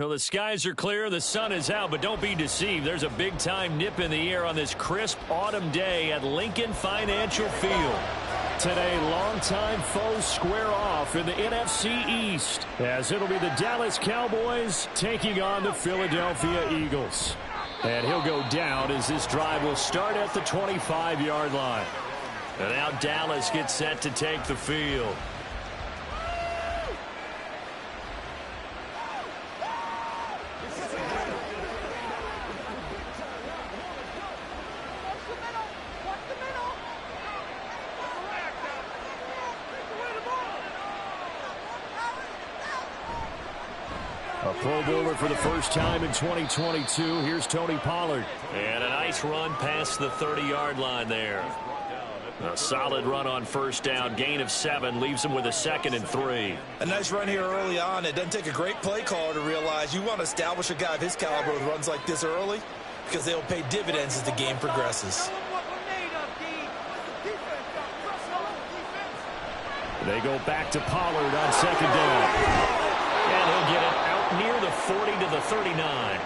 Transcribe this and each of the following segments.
Well, the skies are clear, the sun is out, but don't be deceived. There's a big-time nip in the air on this crisp autumn day at Lincoln Financial Field. Today, longtime foes square off in the NFC East, as it'll be the Dallas Cowboys taking on the Philadelphia Eagles. And he'll go down as this drive will start at the 25-yard line. And now Dallas gets set to take the field. A Pro Bowler for the first time in 2022. Here's Tony Pollard. And a nice run past the 30-yard line there. A solid run on first down. Gain of 7 leaves him with a 2nd and 3. A nice run here early on. It doesn't take a great play caller to realize you want to establish a guy of his caliber with runs like this early because they'll pay dividends as the game progresses. They go back to Pollard on 2nd down. And he'll get it out near the 40 to the 39.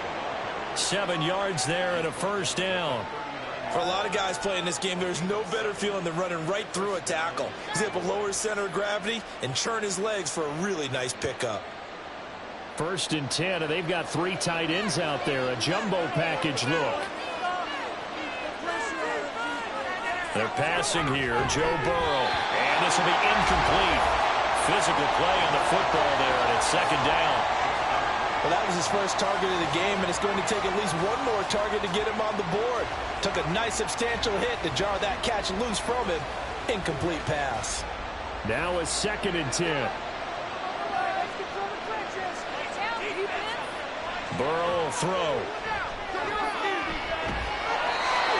7 yards there and a first down. For a lot of guys playing this game, there's no better feeling than running right through a tackle. He's able to lower his center of gravity and churn his legs for a really nice pickup. 1st and 10, and they've got 3 tight ends out there. A jumbo package look. They're passing here. Joe Burrow. And this will be incomplete. Physical play on the football there, and it's 2nd down. Well, that was his first target of the game, and it's going to take at least one more target to get him on the board. Took a nice substantial hit to jar that catch loose from him. Incomplete pass. Now a 2nd and 10. Burrow will throw.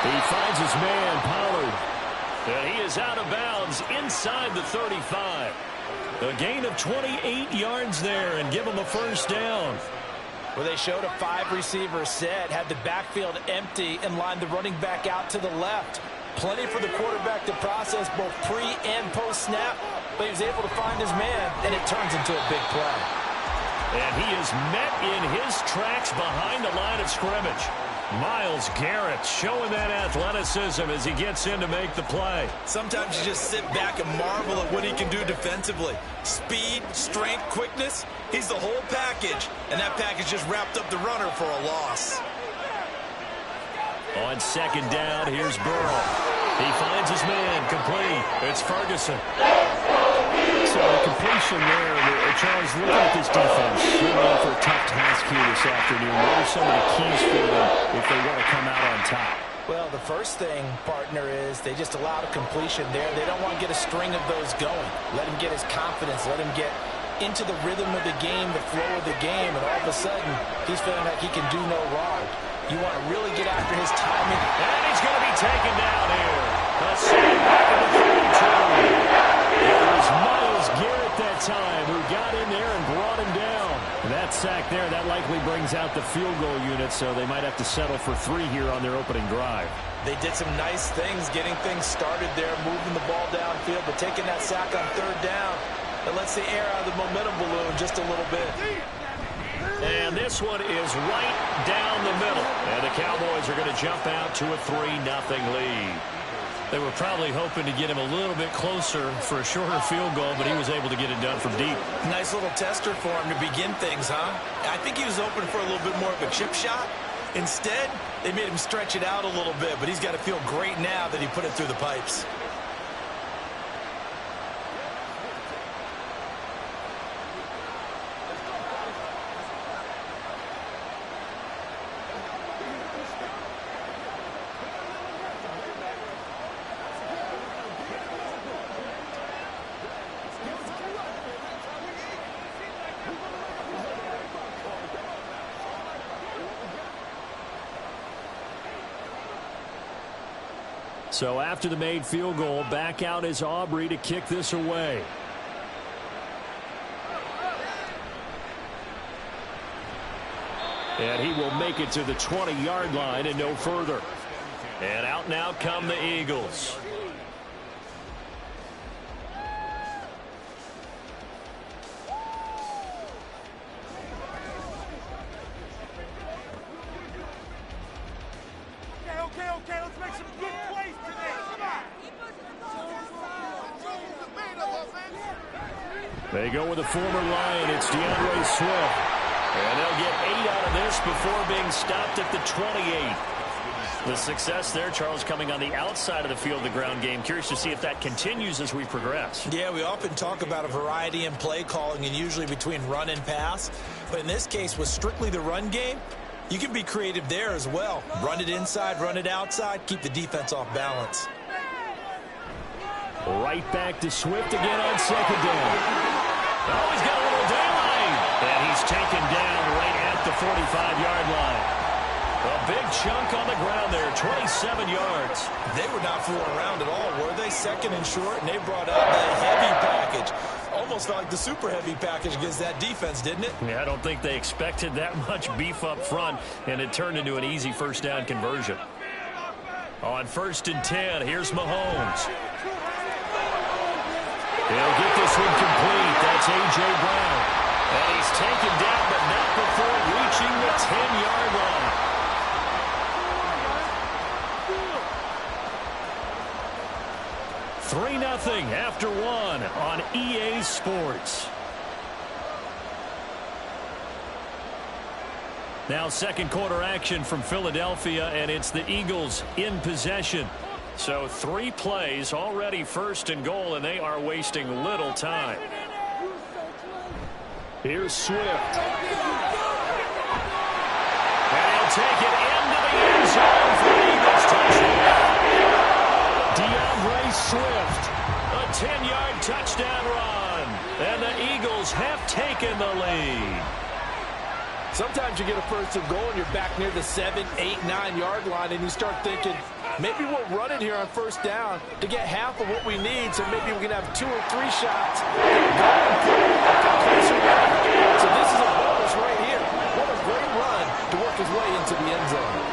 He finds his man, Pollard. And he is out of bounds inside the 35. A gain of 28 yards there and give him a first down. Well, they showed a 5-receiver set, had the backfield empty, and lined the running back out to the left. Plenty for the quarterback to process both pre- and post-snap, but he was able to find his man, and it turns into a big play. And he is met in his tracks behind the line of scrimmage. Myles Garrett showing that athleticism as he gets in to make the play. Sometimes you just sit back and marvel at what he can do defensively. Speed, strength, quickness, he's the whole package. And that package just wrapped up the runner for a loss. On 2nd down, here's Burrow. He finds his man, complete. It's Ferguson. So the completion there, Charles, looking at this defense, they're going for a tough task here this afternoon. What are some of the keys for them if they want to come out on top? Well, the first thing, partner, is they just allowed a completion there. They don't want to get a string of those going. Let him get his confidence. Let him get into the rhythm of the game, the flow of the game, and all of a sudden, he's feeling like he can do no wrong. You want to really get after his timing. And he's going to be taken down here. A sack back at the 32. It was Myles Garrett that time who got in there and brought him down. And that sack there, that likely brings out the field goal unit, so they might have to settle for 3 here on their opening drive. They did some nice things getting things started there, moving the ball downfield, but taking that sack on 3rd down, that lets the air out of the momentum balloon just a little bit. And this one is right down the middle. And the Cowboys are going to jump out to a 3-0 lead. They were probably hoping to get him a little bit closer for a shorter field goal, but he was able to get it done from deep. Nice little tester for him to begin things, huh? I think he was open for a little bit more of a chip shot. Instead, they made him stretch it out a little bit, but he's got to feel great now that he put it through the pipes. So after the made field goal, back out is Aubrey to kick this away. And he will make it to the 20-yard line and no further. And out now come the Eagles. They go with a former Lion. It's DeAndre Swift. And they'll get 8 out of this before being stopped at the 28. The success there, Charles, coming on the outside of the field, the ground game. Curious to see if that continues as we progress. Yeah, we often talk about a variety in play calling and usually between run and pass. But in this case, with strictly the run game, you can be creative there as well. Run it inside, run it outside, keep the defense off balance. Right back to Swift again on second down. Oh, he's got a little daylight. And he's taken down right at the 45-yard line. A big chunk on the ground there, 27 yards. They were not fooling around at all, were they? Second and short, and they brought out the heavy package. Almost felt like the super heavy package against that defense, didn't it? Yeah, I don't think they expected that much beef up front, and it turned into an easy first down conversion. On 1st and 10, here's Mahomes. He'll get this one complete. That's A.J. Brown. And he's taken down, but not before reaching the 10-yard line. Three 3-0 after one on EA Sports. Now second quarter action from Philadelphia, and it's the Eagles in possession. So 3 plays already 1st and goal, and they are wasting little time. Here's Swift. And he'll take it into the end zone for the Eagles touchdown. DeAndre Swift, a 10-yard touchdown run. And the Eagles have taken the lead. Sometimes you get a 1st and goal and you're back near the 7, 8, 9-yard line, and you start thinking, maybe we'll run it here on 1st down to get half of what we need, so maybe we can have 2 or 3 shots. So this is a bonus right here. What a great run to work his way into the end zone.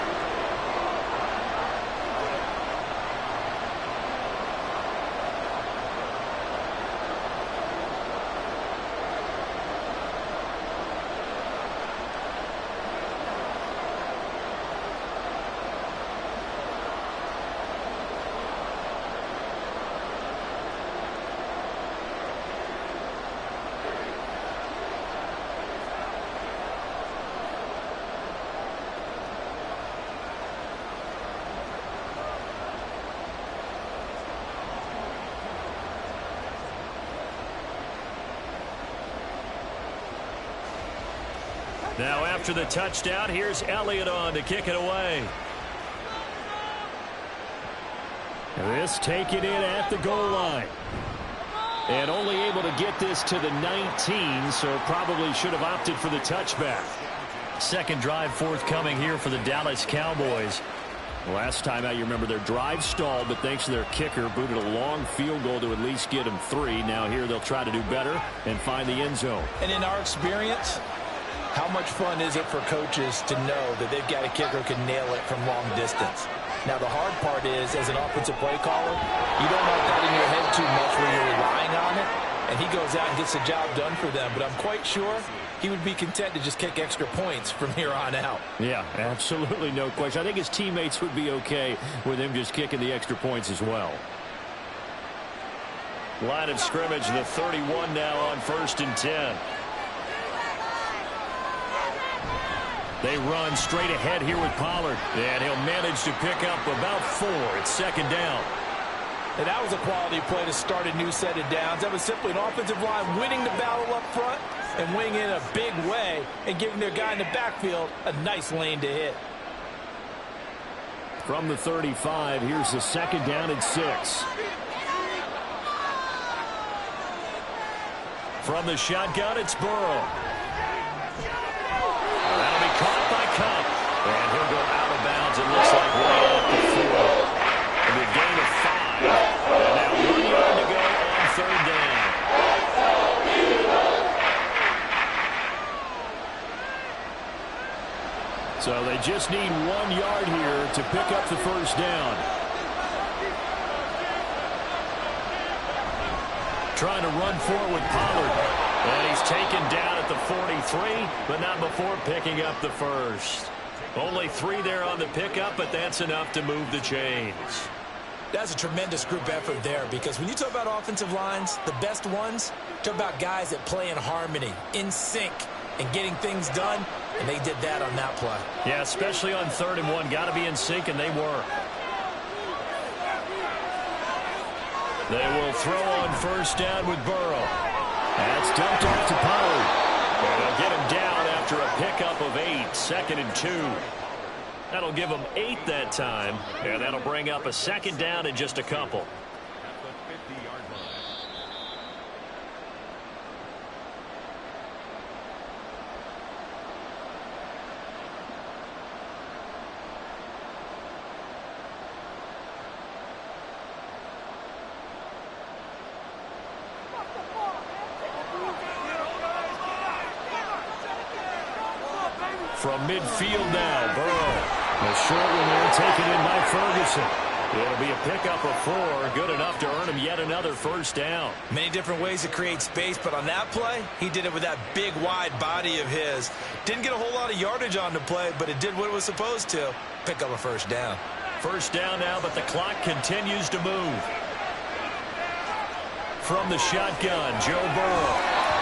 Now after the touchdown, here's Elliott on to kick it away. This taken in at the goal line. And only able to get this to the 19, so probably should have opted for the touchback. Second drive forthcoming here for the Dallas Cowboys. Last time out, you remember their drive stalled, but thanks to their kicker, booted a long field goal to at least get them 3. Now here they'll try to do better and find the end zone. And in our experience, how much fun is it for coaches to know that they've got a kicker who can nail it from long distance? Now, the hard part is, as an offensive play caller, you don't want that in your head too much where you're relying on it, and he goes out and gets the job done for them. But I'm quite sure he would be content to just kick extra points from here on out. Yeah, absolutely no question. I think his teammates would be okay with him just kicking the extra points as well. Line of scrimmage, the 31 now on 1st and 10. They run straight ahead here with Pollard. And he'll manage to pick up about 4. It's 2nd down. And that was a quality play to start a new set of downs. That was simply an offensive line winning the battle up front and winning in a big way and giving their guy in the backfield a nice lane to hit. From the 35, here's the 2nd down and 6. From the shotgun, it's Burrow. That'll be caught by Kupp. And he'll go out of bounds, it looks like, way at the 4. And a gain of 5. And now 1 yard to go on 3rd down. So they just need 1 yard here to pick up the 1st down. Trying to run forward with Pollard. And he's taken down at the 43, but not before picking up the 1st. Only 3 there on the pickup, but that's enough to move the chains. That's a tremendous group effort there, because when you talk about offensive lines, the best ones, talk about guys that play in harmony, in sync, and getting things done, and they did that on that play. Yeah, especially on 3rd and 1. Got to be in sync, and they were. They will throw on 1st down with Burrow. That's dumped off to Pollard. And they'll get him down after a pickup of 8, 2nd and 2. That'll give them 8 that time, and that'll bring up a 2nd down in just a couple. From midfield now, Burrow. A short one there taken in by Ferguson. It'll be a pickup of 4, good enough to earn him yet another 1st down. Many different ways to create space, but on that play, he did it with that big, wide body of his. Didn't get a whole lot of yardage on the play, but it did what it was supposed to. Pick up a 1st down. 1st down now, but the clock continues to move. From the shotgun, Joe Burrow.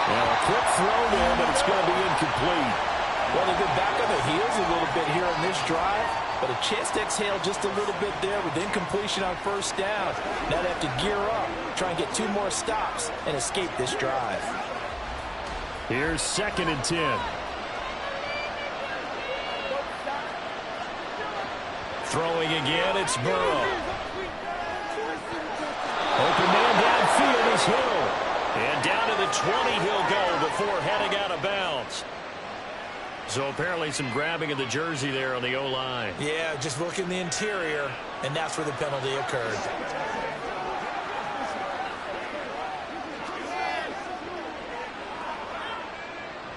Well, a quick throw there, but it's going to be incomplete. Well, they've been back on their heels a little bit here on this drive, but a chance to exhale just a little bit there with incompletion on 1st down. Now they have to gear up, try and get 2 more stops, and escape this drive. Here's 2nd and 10. Throwing again, it's Burrow. Open man downfield is Hill. And down to the 20 he'll go before heading out of bounds. So apparently some grabbing of the jersey there on the O-line. Yeah, just looking the interior, and that's where the penalty occurred.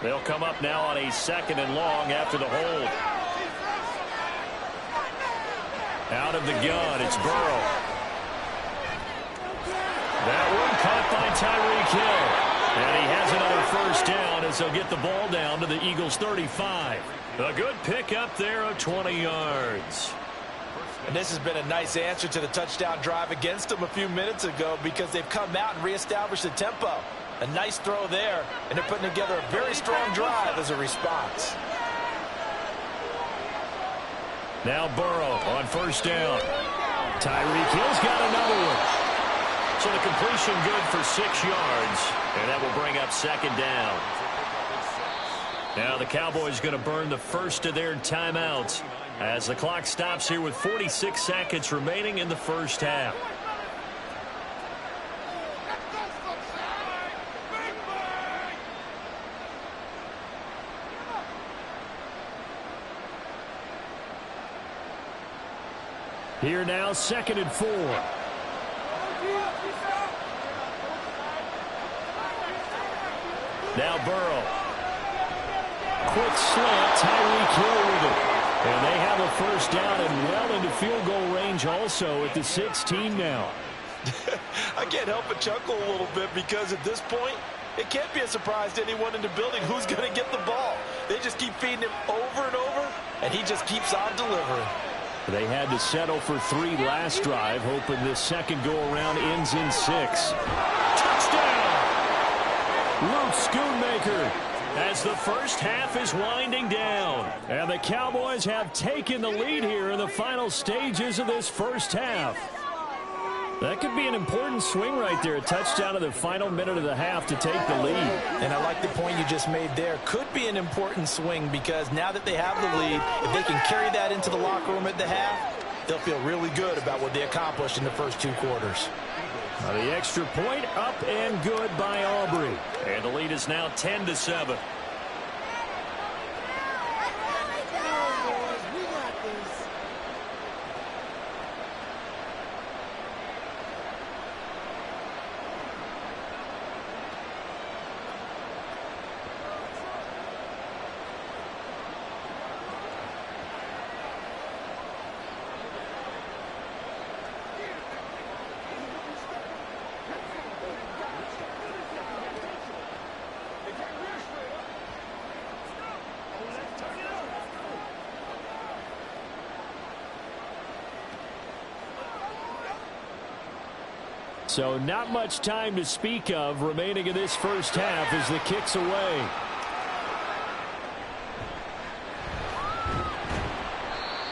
They'll come up now on a 2nd and long after the hold. Out of the gun, it's Burrow. That one caught by Tyreek Hill. And he has another 1st down as they'll get the ball down to the Eagles' 35. A good pickup there of 20 yards. And this has been a nice answer to the touchdown drive against them a few minutes ago, because they've come out and reestablished the tempo. A nice throw there, and they're putting together a very strong drive as a response. Now Burrow on 1st down. Tyreek Hill's got another one. So the completion good for 6 yards, and that will bring up 2nd down. Now the Cowboys going to burn the first of their timeouts as the clock stops here with 46 seconds remaining in the 1st half. Here now, 2nd and 4. Now Burrow. Quick slant, Tyreek Hill with it. And they have a 1st down and well into field goal range also at the 16 now. I can't help but chuckle a little bit, because at this point, it can't be a surprise to anyone in the building who's going to get the ball. They just keep feeding him over and over, and he just keeps on delivering. They had to settle for 3 last drive, hoping this 2nd go-around ends in 6. Touchdown! Luke Schoonmaker, as the 1st half is winding down. And the Cowboys have taken the lead here in the final stages of this 1st half. That could be an important swing right there. A touchdown in the final minute of the half to take the lead. And I like the point you just made there. Could be an important swing, because now that they have the lead, if they can carry that into the locker room at the half, they'll feel really good about what they accomplished in the first 2 quarters. The extra point up and good by Aubrey. And the lead is now 10-7. So not much time to speak of remaining in this first half as the kick's away.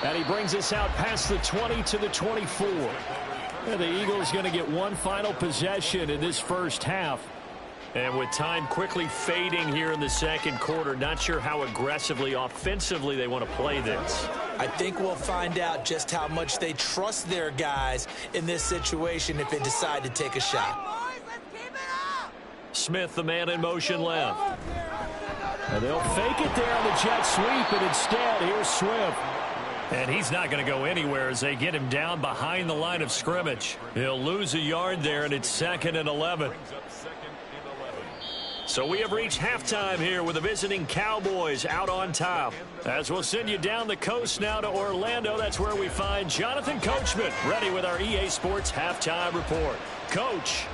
And he brings us out past the 20 to the 24. And the Eagles going to get one final possession in this first half. And with time quickly fading here in the second quarter, not sure how aggressively, offensively they want to play this. I think we'll find out just how much they trust their guys in this situation if they decide to take a shot. Smith, the man in motion left. And they'll fake it there on the jet sweep, and instead, here's Swift. And he's not going to go anywhere as they get him down behind the line of scrimmage. He'll lose a yard there, and it's 2nd and 11. So we have reached halftime here with the visiting Cowboys out on top. As we'll send you down the coast now to Orlando, that's where we find Jonathan Coachman ready with our EA Sports Halftime Report. Coach.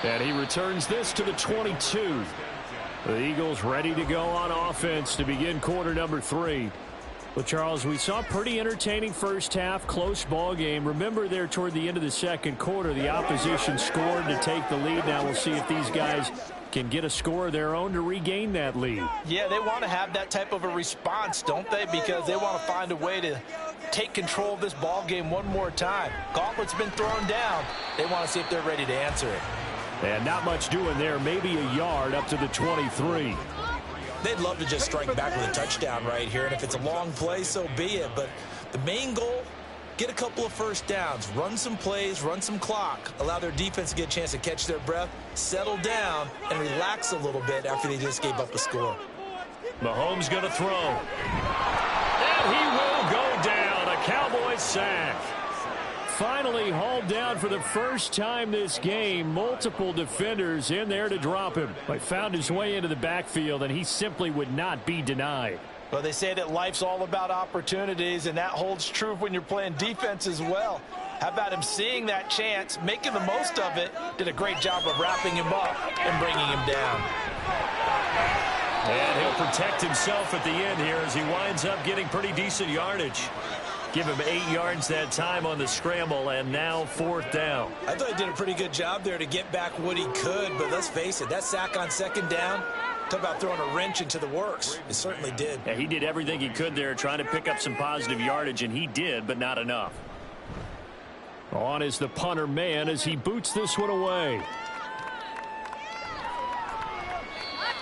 And he returns this to the 22. The Eagles ready to go on offense to begin quarter number 3. Well, Charles, we saw a pretty entertaining first half, close ball game. Remember there toward the end of the second quarter, the opposition scored to take the lead. Now we'll see if these guys can get a score of their own to regain that lead. Yeah, they want to have that type of a response, don't they? Because they want to find a way to take control of this ball game one more time. Gauntlet's been thrown down. They want to see if they're ready to answer it. And not much doing there, maybe a yard up to the 23. They'd love to just strike back with a touchdown right here, and if it's a long play, so be it. But the main goal, get a couple of first downs, run some plays, run some clock, allow their defense to get a chance to catch their breath, settle down, and relax a little bit after they just gave up a score. Mahomes going to throw. And he will go down. A Cowboys sack. Finally hauled down for the first time this game. Multiple defenders in there to drop him. But found his way into the backfield, and he simply would not be denied. Well, they say that life's all about opportunities, and that holds true when you're playing defense as well. How about him seeing that chance, making the most of it, did a great job of wrapping him up and bringing him down. And he'll protect himself at the end here as he winds up getting pretty decent yardage. Give him 8 yards that time on the scramble, and now 4th down. I thought he did a pretty good job there to get back what he could, but let's face it, that sack on 2nd down, talk about throwing a wrench into the works. It certainly did. Yeah, he did everything he could there trying to pick up some positive yardage, and he did, but not enough. On is the punter man as he boots this one away.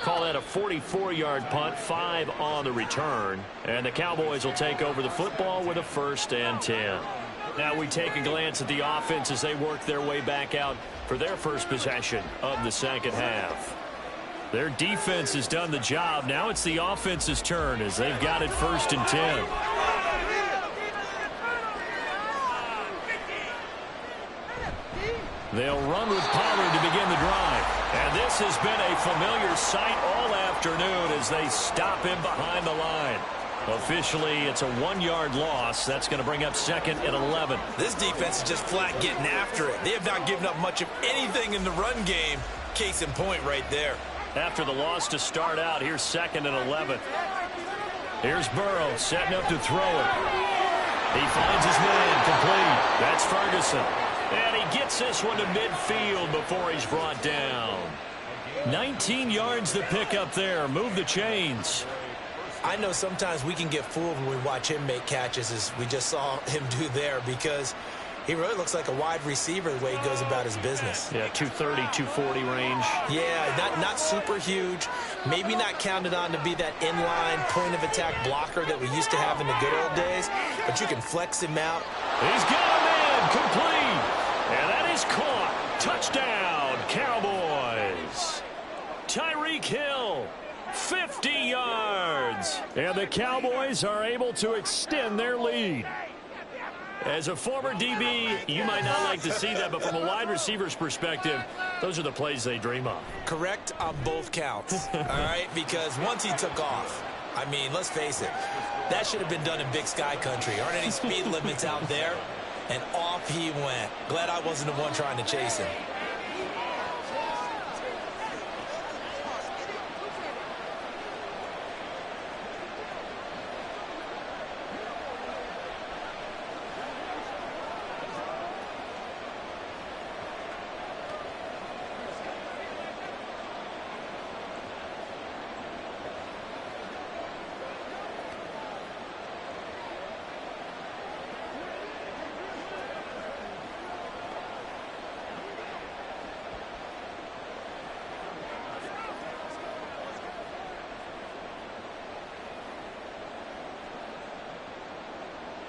Call that a 44-yard punt, 5 on the return. And the Cowboys will take over the football with a 1st and 10. Now we take a glance at the offense as they work their way back out for their first possession of the second half. Their defense has done the job. Now it's the offense's turn as they've got it 1st and 10. They'll run with Pollard to begin the drive. And this has been a familiar sight all afternoon as they stop him behind the line. Officially, it's a 1-yard loss. That's going to bring up 2nd and 11. This defense is just flat getting after it. They have not given up much of anything in the run game. Case in point right there. After the loss to start out, here's 2nd and 11. Here's Burrow setting up to throw it. He finds his man complete. That's Ferguson. And he gets this one to midfield before he's brought down. 19 yards to pick up there. Move the chains. I know sometimes we can get fooled when we watch him make catches as we just saw him do there because he really looks like a wide receiver the way he goes about his business. Yeah, 230, 240 range. Yeah, not super huge. Maybe not counted on to be that inline point-of-attack blocker that we used to have in the good old days, but you can flex him out. He's got a man complete. And that is caught. Touchdown, Cowboys. Tyreek Hill, 50 yards. And the Cowboys are able to extend their lead. As a former DB, you might not like to see that, but from a wide receiver's perspective, those are the plays they dream of. Correct on both counts, all right? Because once he took off, I mean, let's face it, that should have been done in Big Sky Country. Aren't any speed limits out there? And off he went. Glad I wasn't the one trying to chase him.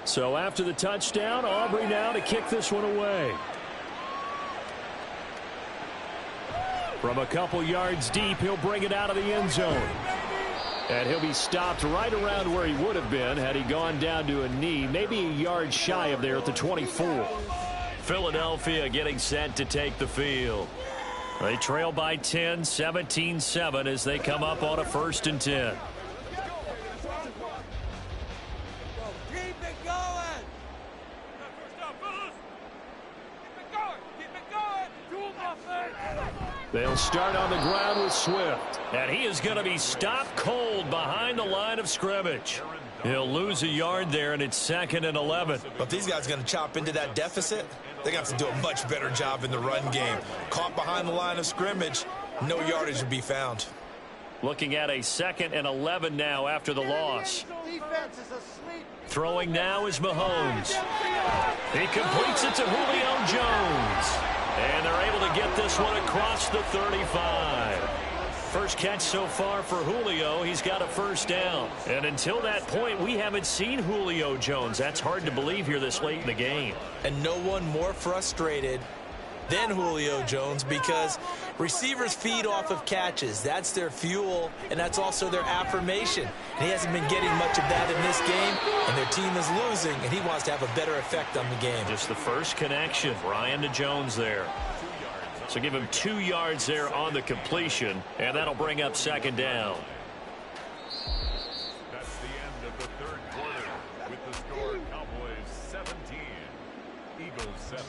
So after the touchdown, Aubrey now to kick this one away. From a couple yards deep, he'll bring it out of the end zone. And he'll be stopped right around where he would have been had he gone down to a knee, maybe a yard shy of there at the 24. Philadelphia getting set to take the field. They trail by 10, 17-7 as they come up on a 1st and 10. They'll start on the ground with Swift. And he is going to be stopped cold behind the line of scrimmage. He'll lose a yard there, and it's 2nd and 11. But these guys are going to chop into that deficit. They got to do a much better job in the run game. Caught behind the line of scrimmage, no yardage to be found. Looking at a 2nd and 11 now after the loss. Throwing now is Mahomes. He completes it to Julio Jones. And they're able to get this one across the 35. First catch so far for Julio. He's got a 1st down. And until that point, we haven't seen Julio Jones. That's hard to believe here this late in the game. And no one more frustrated than Julio Jones because receivers feed off of catches. That's their fuel, and that's also their affirmation. And he hasn't been getting much of that in this game, and their team is losing, and he wants to have a better effect on the game. Just the first connection, Ryan to Jones there. So give him 2 yards there on the completion, and that'll bring up 2nd down. That's the end of the 3rd quarter with the score Cowboys 17, Eagles 7.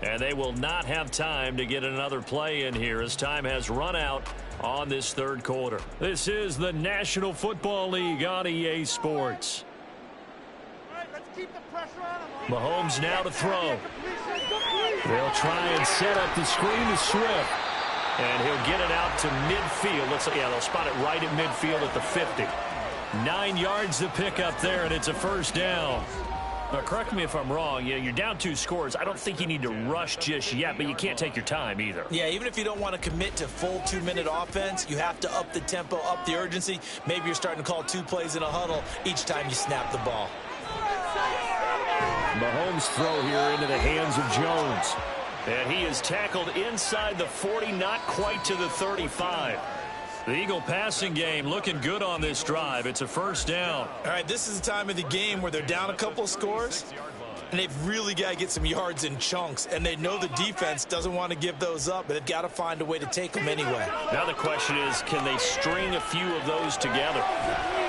And they will not have time to get another play in here as time has run out on this 3rd quarter. This is the National Football League on EA Sports. Mahomes now to throw. They'll try and set up the screen to Swift. And he'll get it out to midfield. They'll spot it right at midfield at the 50. 9 yards to pick up there, and it's a 1st down. Now, correct me if I'm wrong. You're down 2 scores. I don't think you need to rush just yet, but you can't take your time either. Yeah, even if you don't want to commit to full 2-minute offense, you have to up the tempo, up the urgency. Maybe you're starting to call 2 plays in a huddle each time you snap the ball. Mahomes' throw here into the hands of Jones. And he is tackled inside the 40, not quite to the 35. The Eagle passing game looking good on this drive. It's a 1st down. All right, this is the time of the game where they're down a couple of scores, and they've really got to get some yards in chunks, and they know the defense doesn't want to give those up, but they've got to find a way to take them anyway. Now the question is, can they string a few of those together?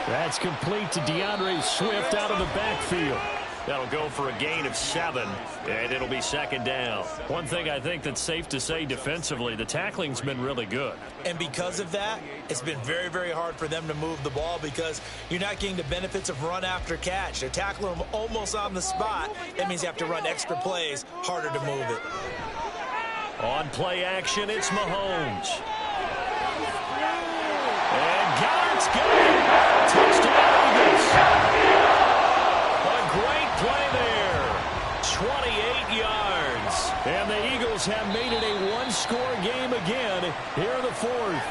That's complete to DeAndre Swift out of the backfield. That'll go for a gain of 7, and it'll be 2nd down. One thing I think that's safe to say defensively, the tackling's been really good. And because of that, it's been very, very hard for them to move the ball because you're not getting the benefits of run after catch. They're tackling them almost on the spot. That means you have to run extra plays, harder to move it. On play action, it's Mahomes. And Garrett's got it. Touchdown, Eagles. Great play there. 28 yards. And the Eagles have made it a 1-score game again here in the 4th.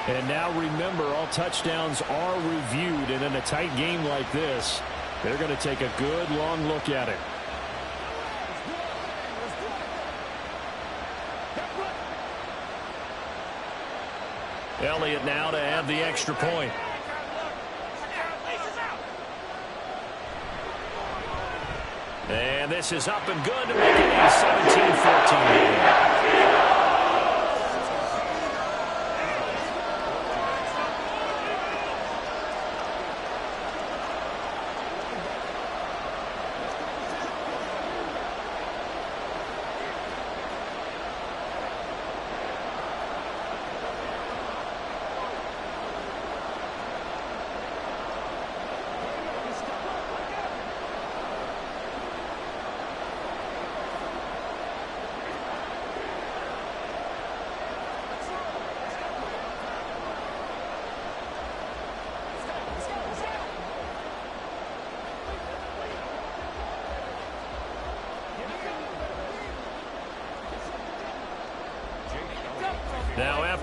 And now remember, all touchdowns are reviewed. And in a tight game like this, they're going to take a good long look at it. Elliott now to add the extra point. And this is up and good to make it a 17-14 game.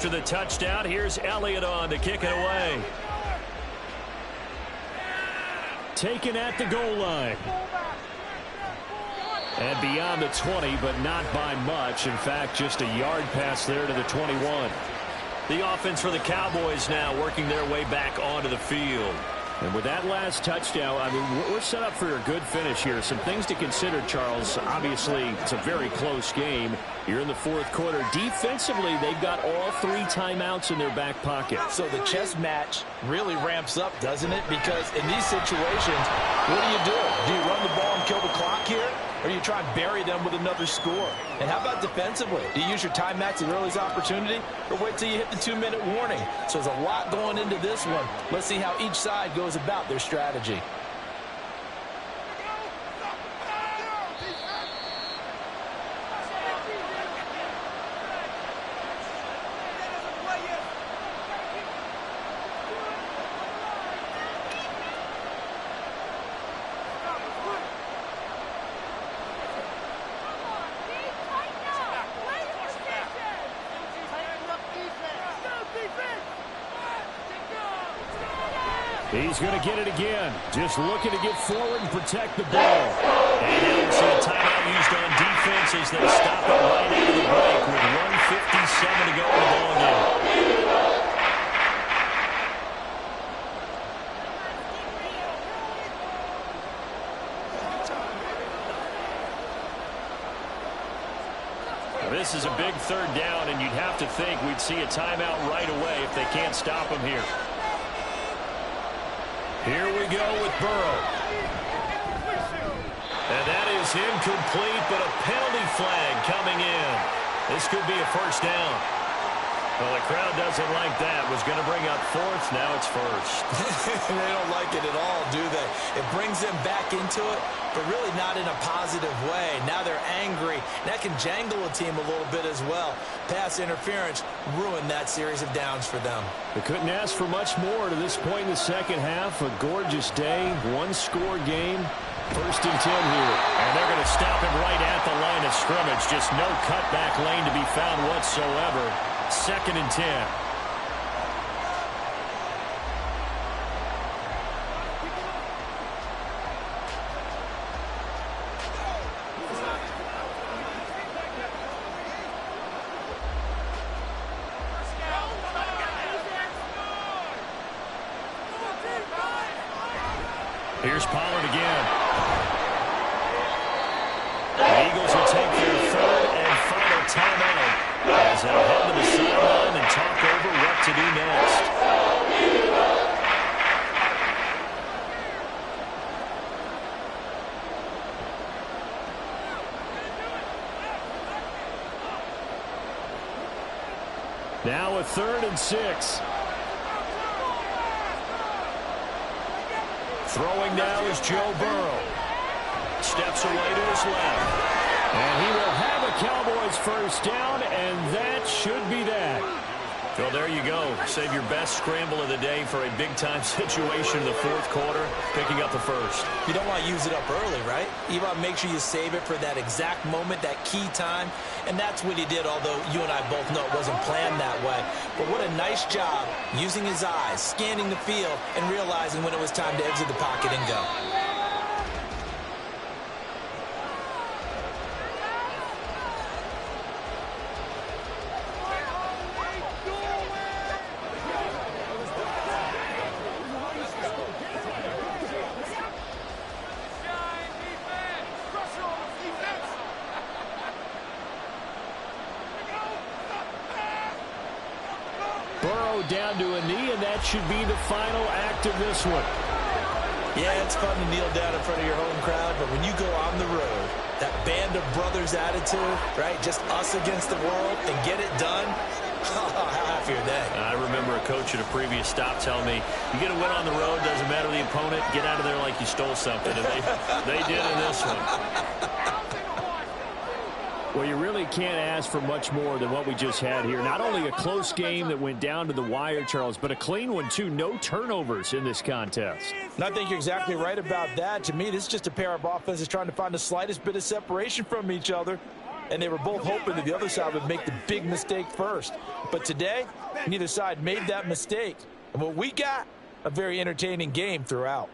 After the touchdown, here's Elliott on to kick it away. Taken at the goal line. And beyond the 20, but not by much. In fact, just a yard pass there to the 21. The offense for the Cowboys now working their way back onto the field. And with that last touchdown, I mean, we're set up for a good finish here. Some things to consider, Charles. Obviously, it's a very close game. You're in the fourth quarter. Defensively, they've got all 3 timeouts in their back pocket. So the chess match really ramps up, doesn't it? Because in these situations, what do? Do you run the ball and kill the clock here? Or do you try and bury them with another score? And how about defensively? Do you use your timeouts at earliest opportunity? Or wait till you hit the 2-minute warning? So there's a lot going into this one. Let's see how each side goes about their strategy. He's going to get it again. Just looking to get forward and protect the ball. And now we see a timeout used on defense as they stop it right out of the break with 1:57 to go in the ball game. This is a big third down, and you'd have to think we'd see a timeout right away if they can't stop him here. Here we go with Burrow. And that is incomplete, but a penalty flag coming in. This could be a first down. Well, the crowd doesn't like that. Was going to bring up fourth. Now it's first. They don't like it at all, do they? It brings them back into it, but really not in a positive way. Now they're angry. That can jangle a team a little bit as well. Pass interference ruined that series of downs for them. They couldn't ask for much more to this point in the second half. A gorgeous day, one-score game. First and 10 here. And they're going to stop him right at the line of scrimmage. Just no cutback lane to be found whatsoever. Second and 10. Here's Pollard again. The Eagles will take their third and final timeout as they'll head to the sideline and talk over what to do next. Now a 3rd and 6. Throwing now is Joe Burrow. Steps away to his left. And he will have a Cowboys first down, and that should be that. Well, there you go. Save your best scramble of the day for a big-time situation in the fourth quarter, picking up the first. You don't want to use it up early, right? You want to make sure you save it for that exact moment, that key time. And that's what he did, although you and I both know it wasn't planned that way. But what a nice job using his eyes, scanning the field, and realizing when it was time to exit the pocket and go. Down to a knee, and that should be the final act of this one. Yeah, it's fun to kneel down in front of your home crowd, but when you go on the road, that band of brothers attitude, right, just us against the world, and get it done, how happy are they? I remember a coach at a previous stop telling me, you get a win on the road, doesn't matter the opponent, get out of there like you stole something, and they did in this one. Well, you really can't ask for much more than what we just had here. Not only a close game that went down to the wire, Charles, but a clean one, too. No turnovers in this contest. And I think you're exactly right about that. To me, this is just a pair of offenses trying to find the slightest bit of separation from each other. and they were both hoping that the other side would make the big mistake first. But today, neither side made that mistake. And what we got, a very entertaining game throughout.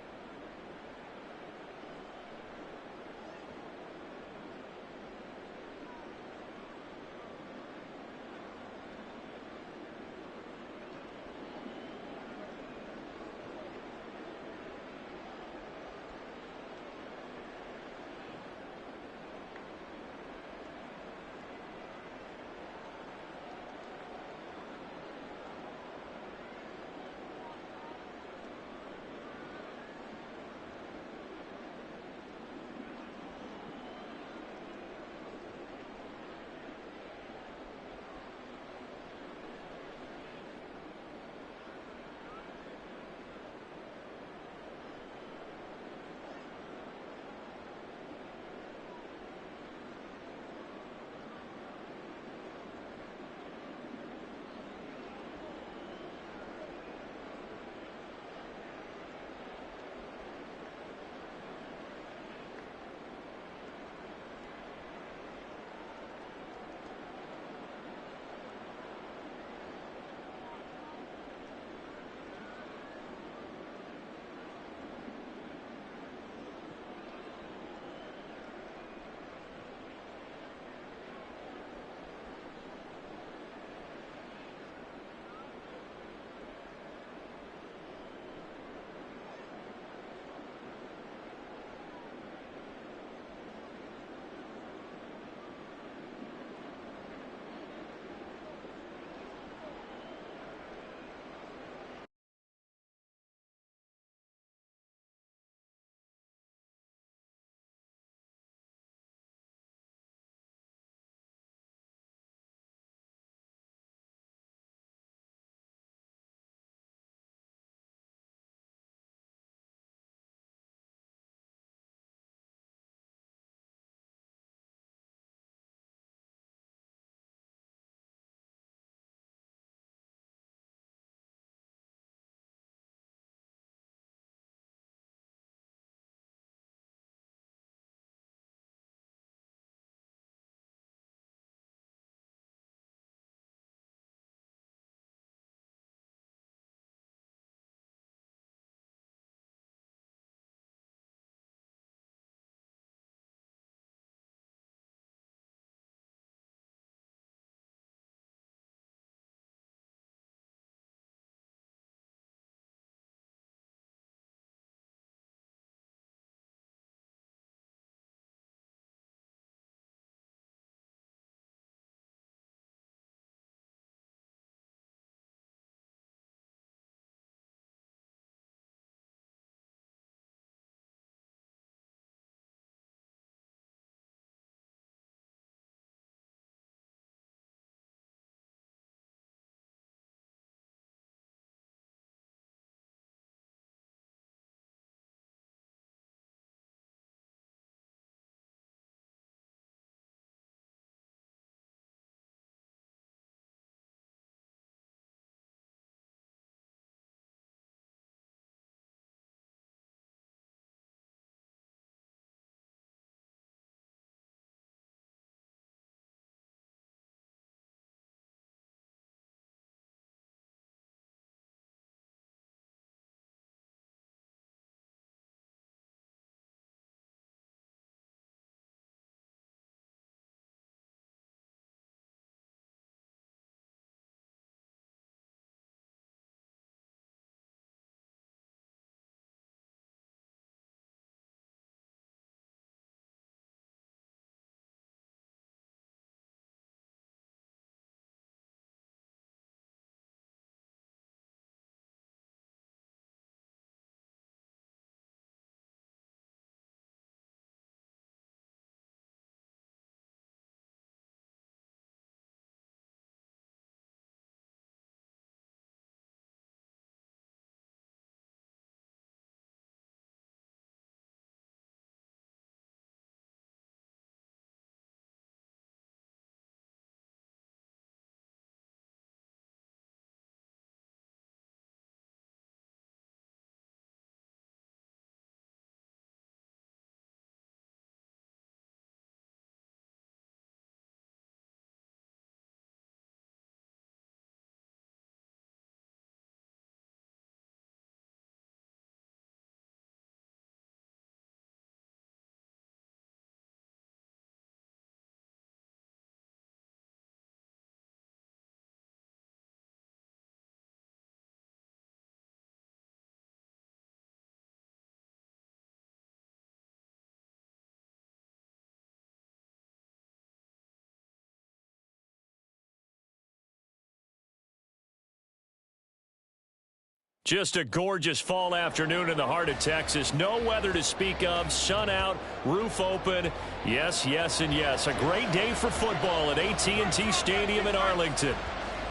Just a gorgeous fall afternoon in the heart of Texas. No weather to speak of. Sun out, roof open. Yes, yes, and yes. A great day for football at AT&T Stadium in Arlington.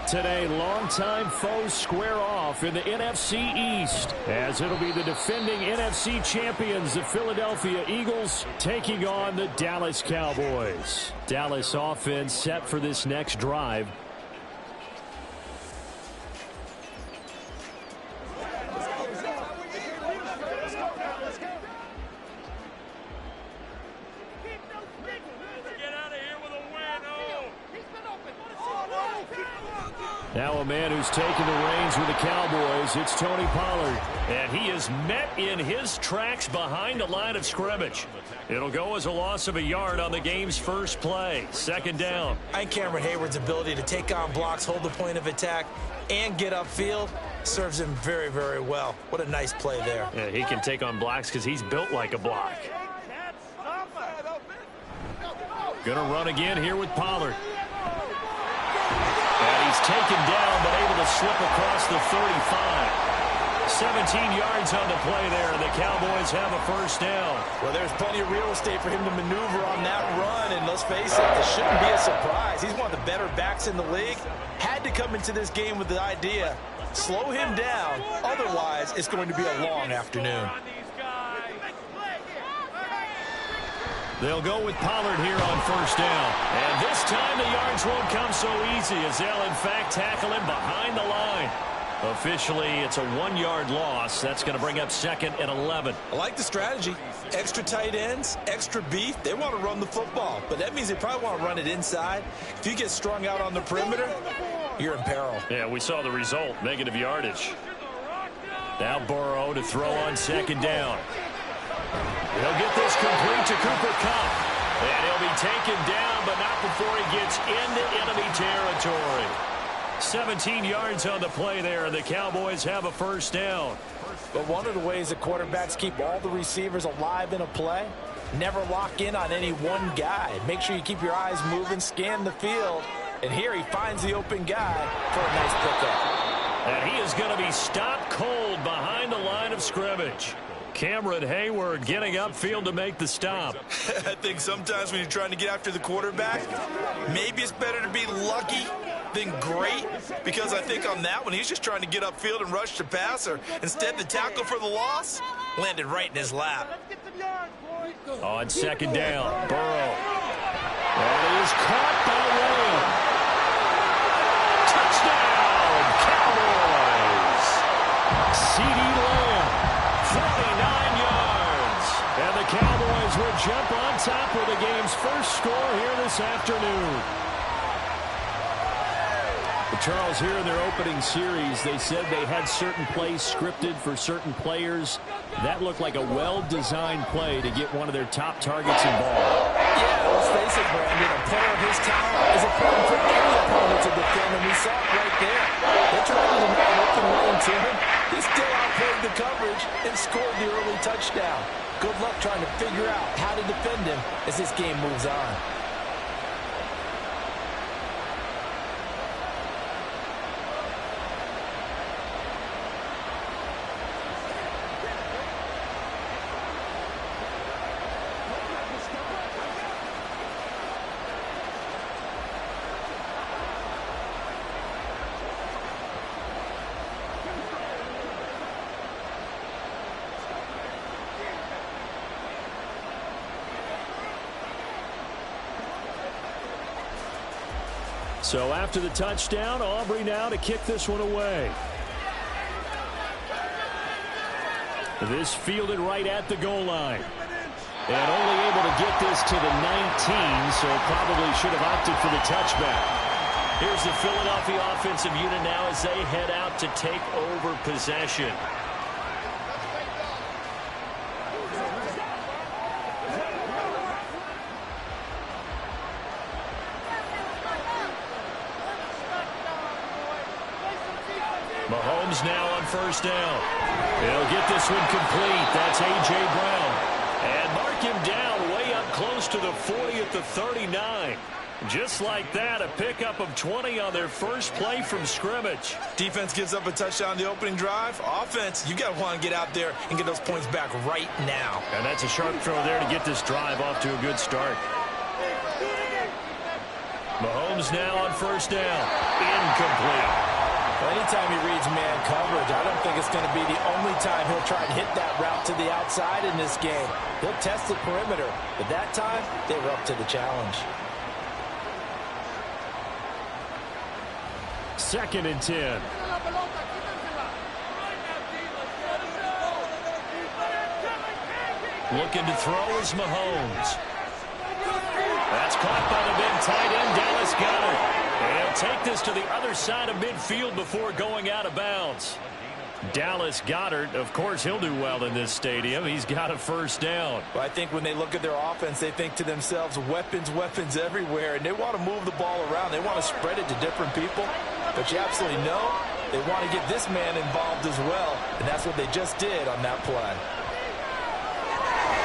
Today, longtime foes square off in the NFC East, as it'll be the defending NFC champions, the Philadelphia Eagles, taking on the Dallas Cowboys. Dallas offense set for this next drive. Now a man who's taken the reins with the Cowboys, it's Tony Pollard. And he is met in his tracks behind the line of scrimmage. It'll go as a loss of a yard on the game's first play. Second down. I think Cameron Hayward's ability to take on blocks, hold the point of attack, and get upfield serves him very, very well. What a nice play there. Yeah, he can take on blocks because he's built like a block. Gonna run again here with Pollard. And he's taken down, but able to slip across the 35. 17 yards on the play there, and the Cowboys have a first down. Well, there's plenty of real estate for him to maneuver on that run, and let's face it, this shouldn't be a surprise. He's one of the better backs in the league. Had to come into this game with the idea, slow him down, otherwise it's going to be a long afternoon. They'll go with Pollard here on first down. And this time the yards won't come so easy as they'll, in fact, tackle him behind the line. Officially, it's a 1-yard loss. That's going to bring up second and 11. I like the strategy. Extra tight ends, extra beef. They want to run the football, but that means they probably want to run it inside. If you get strung out on the perimeter, you're in peril. Yeah, we saw the result, negative yardage. Now Burrow to throw on second down. He'll get this complete to Cooper Kupp. And he'll be taken down, but not before he gets into enemy territory. 17 yards on the play there, and the Cowboys have a first down. But one of the ways the quarterbacks keep all the receivers alive in a play, never lock in on any one guy. Make sure you keep your eyes moving, scan the field. And here he finds the open guy for a nice pickup. And he is going to be stopped cold behind the line of scrimmage. Cameron Hayward getting upfield to make the stop. I think sometimes when you're trying to get after the quarterback, maybe it's better to be lucky than great, because I think on that one, he's just trying to get upfield and rush the passer. Instead, the tackle for the loss landed right in his lap. On second down, Burrow. And it is caught by Lamb. Touchdown, Cowboys. CeeDee Lamb. 49 yards. And the Cowboys will jump on top with the game's first score here this afternoon. Charles, here in their opening series, they said they had certain plays scripted for certain players. That looked like a well-designed play to get one of their top targets involved. Yeah, let's face it, Brandon. A player of his talent is important for any opponent to defend, and we saw it right there. They tried to deny an open lane to him. He still outplayed the coverage and scored the early touchdown. Good luck trying to figure out how to defend him as this game moves on. So after the touchdown, Aubrey now to kick this one away. This fielded right at the goal line. And only able to get this to the 19, so probably should have opted for the touchback. Here's the Philadelphia offensive unit now as they head out to take over possession. Mahomes now on first down. He'll get this one complete. That's A.J. Brown. And mark him down way up close to the 40 at the 39. Just like that, a pickup of 20 on their first play from scrimmage. Defense gives up a touchdown on the opening drive. Offense, you got to want to get out there and get those points back right now. And that's a sharp throw there to get this drive off to a good start. Mahomes now on first down. Incomplete. Well, anytime he reads man coverage, I don't think it's going to be the only time he'll try and hit that route to the outside in this game. He'll test the perimeter, but that time they were up to the challenge. 2nd and 10. Looking to throw is Mahomes. That's caught by the big tight end, Dallas Goedert. And he'll take this to the other side of midfield before going out of bounds. Dallas Goedert, of course, he'll do well in this stadium. He's got a first down. Well, I think when they look at their offense, they think to themselves, weapons, weapons everywhere, and they want to move the ball around. They want to spread it to different people. But you absolutely know they want to get this man involved as well, and that's what they just did on that play.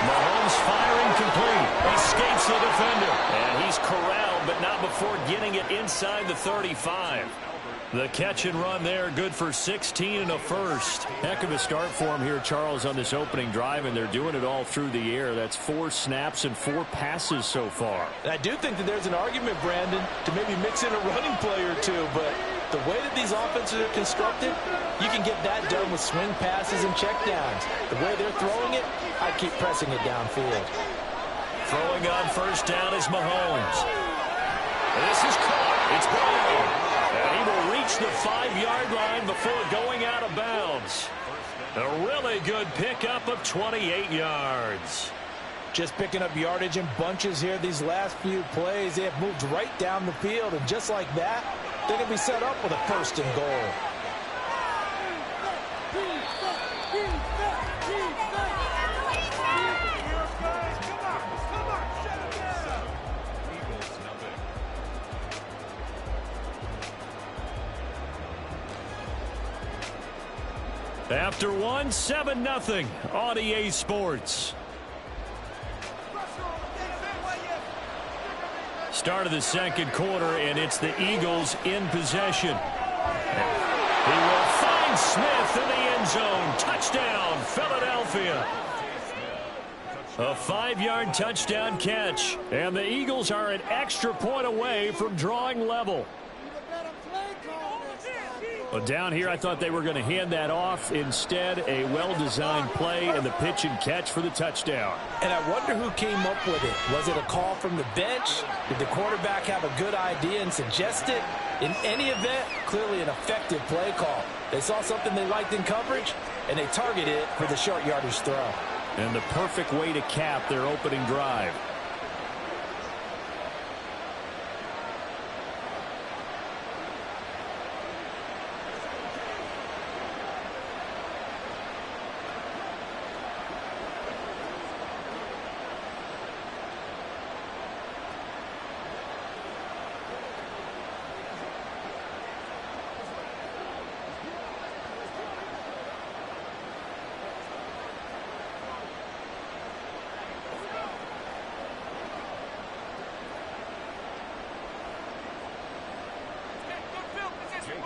Mahomes firing complete. Escapes the defender. And he's corralled, but not before getting it inside the 35. The catch and run there, good for 16 and a first. Heck of a start for him here, Charles, on this opening drive, and they're doing it all through the air. That's 4 snaps and 4 passes so far. And I do think that there's an argument, Brandon, to maybe mix in a running play or two, but the way that these offenses are constructed, you can get that done with swing passes and checkdowns. The way they're throwing it, I keep pressing it downfield. Throwing on first down is Mahomes. This is caught. It's Brown. And he will reach the 5-yard line before going out of bounds. A really good pickup of 28 yards. Just picking up yardage in bunches here these last few plays. They have moved right down the field, and just like that, they're going to be set up with a 1st and goal. After one, 7-0 on EA Sports. Start of the second quarter, and it's the Eagles in possession. He will find Smith in the end zone. Touchdown, Philadelphia. A 5-yard touchdown catch, and the Eagles are an extra point away from drawing level. Well, down here, I thought they were going to hand that off. Instead, a well-designed play and the pitch and catch for the touchdown. And I wonder who came up with it. Was it a call from the bench? Did the quarterback have a good idea and suggest it? In any event, clearly an effective play call. They saw something they liked in coverage, and they targeted it for the short yardage throw. And the perfect way to cap their opening drive.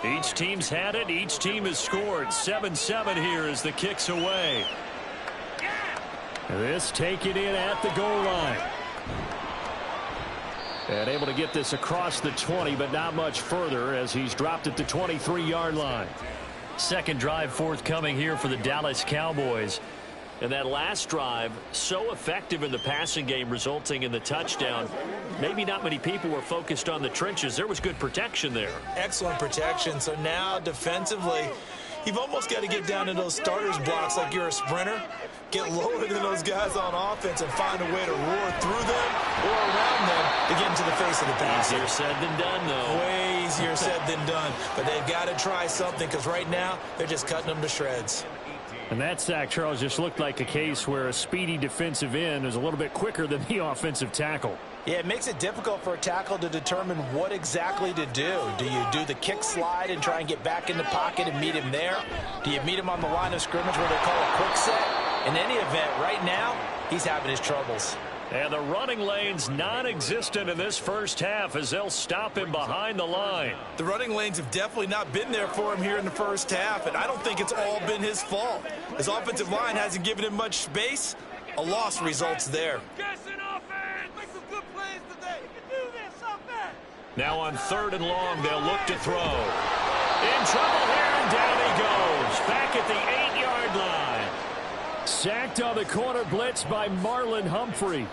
Each team's had it. Each team has scored. 7-7 here as the kick's away. This taken in at the goal line. And able to get this across the 20, but not much further as he's dropped at the 23-yard line. Second drive forthcoming here for the Dallas Cowboys. And that last drive, so effective in the passing game, resulting in the touchdown. Maybe not many people were focused on the trenches. There was good protection there. Excellent protection. So now defensively, you've almost got to get down to those starters blocks like you're a sprinter. Get lower than those guys on offense and find a way to roar through them or around them to get into the face of the passer. Easier said than done, though. Way easier said than done. But they've got to try something because right now they're just cutting them to shreds. And that sack, Charles, just looked like a case where a speedy defensive end is a little bit quicker than the offensive tackle. Yeah, it makes it difficult for a tackle to determine what exactly to do. Do you do the kick slide and try and get back in the pocket and meet him there? Do you meet him on the line of scrimmage where they call a quick set? In any event, right now, he's having his troubles. And the running lane's non-existent in this first half as they'll stop him behind the line. The running lanes have definitely not been there for him here in the first half, and I don't think it's all been his fault. His offensive line hasn't given him much space. A loss results there. Now on 3rd and long, they'll look to throw. In trouble here, and down he goes. Back at the 8-yard line. Sacked on the corner blitz by Marlon Humphrey.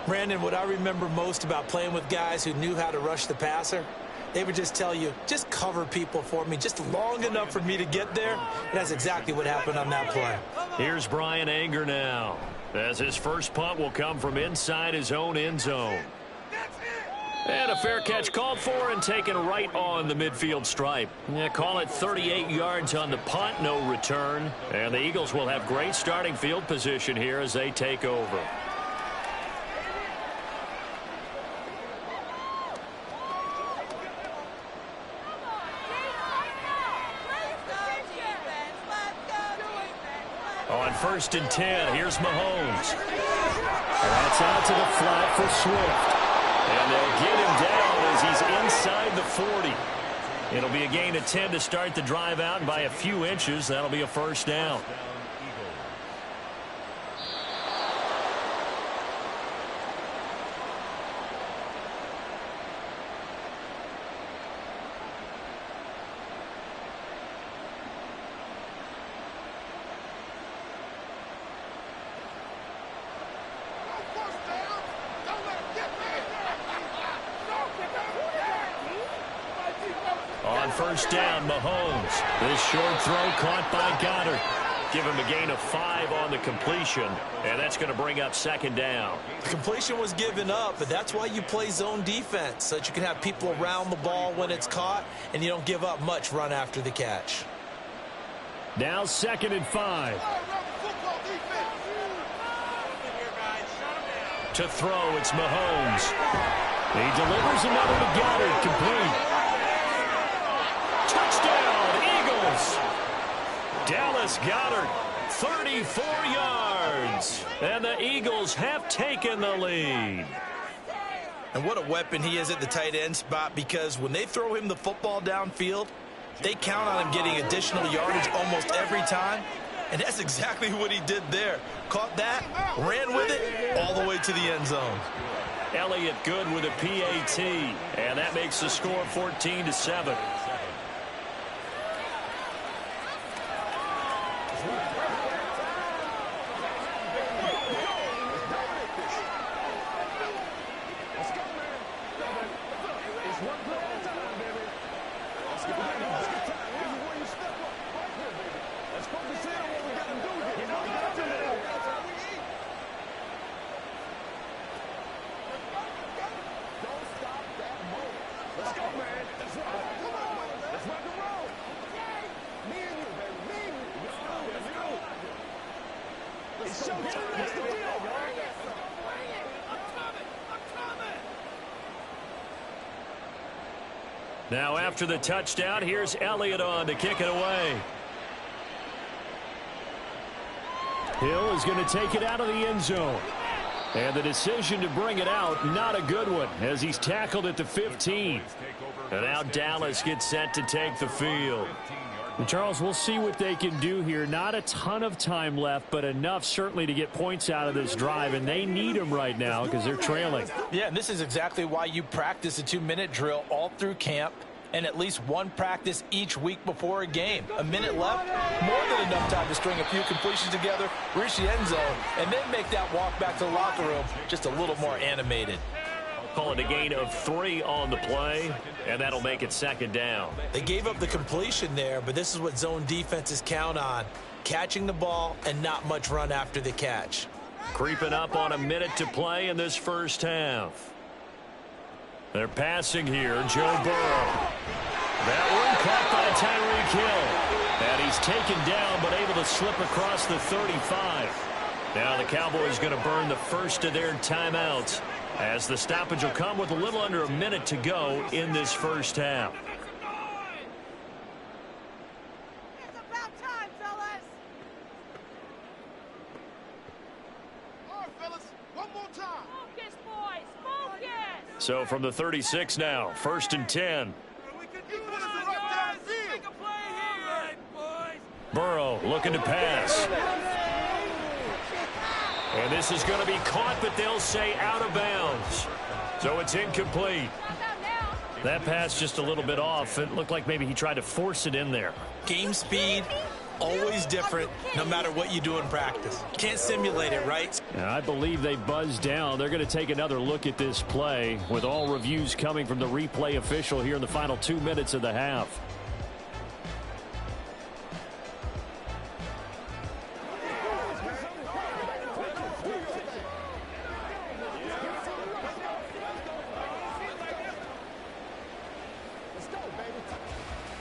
Brandon, what I remember most about playing with guys who knew how to rush the passer, they would just tell you, just cover people for me, just long enough for me to get there. And that's exactly what happened on that play. Here's Brian Anger now, as his first punt will come from inside his own end zone. And a fair catch called for and taken right on the midfield stripe. Yeah, call it 38 yards on the punt, no return. And the Eagles will have great starting field position here as they take over. On 1st and 10, here's Mahomes. That's out to the flat for Swift. And they'll get him down as he's inside the 40. It'll be a gain of 10 to start the drive out, and by a few inches, that'll be a first down. On 1st down, Mahomes. This short throw caught by Goddard. Give him a gain of 5 on the completion, and that's going to bring up 2nd down. The completion was given up, but that's why you play zone defense, so that you can have people around the ball when it's caught, and you don't give up much run after the catch. Now 2nd and 5. To throw, it's Mahomes. He delivers another to Goddard, complete. Touchdown, Eagles! Dallas Goedert, 34 yards. And the Eagles have taken the lead. And what a weapon he is at the tight end spot, because when they throw him the football downfield, they count on him getting additional yardage almost every time. And that's exactly what he did there. Caught that, ran with it, all the way to the end zone. Elliott good with a PAT. And that makes the score 14-7. Now after the touchdown, here's Elliott on to kick it away. Hill is going to take it out of the end zone. And the decision to bring it out, not a good one, as he's tackled at the 15. And now Dallas gets set to take the field. And Charles, we'll see what they can do here. Not a ton of time left, but enough certainly to get points out of this drive, and they need them right now because they're trailing. Yeah, and this is exactly why you practice a 2-minute drill all through camp, and at least one practice each week before a game. A minute left, more than enough time to string a few completions together, reach the end zone, and then make that walk back to the locker room just a little more animated. Call it a gain of 3 on the play, and that'll make it 2nd down. They gave up the completion there, but this is what zone defenses count on. Catching the ball and not much run after the catch. Creeping up on a minute to play in this first half. They're passing here, Joe Burrow. That one caught by Tyreek Hill. And he's taken down, but able to slip across the 35. Now the Cowboys going to burn the first of their timeouts, as the stoppage will come with a little under a minute to go in this first half. It's about time, fellas. All right, fellas, one more time. So from the 36 now, 1st and 10. Burrow looking to pass. And this is going to be caught, but they'll say out of bounds. So it's incomplete. That pass just a little bit off. It looked like maybe he tried to force it in there. Game speed, always different, no matter what you do in practice. Can't simulate it, right? And I believe they buzzed down. They're going to take another look at this play with all reviews coming from the replay official here in the final 2 minutes of the half.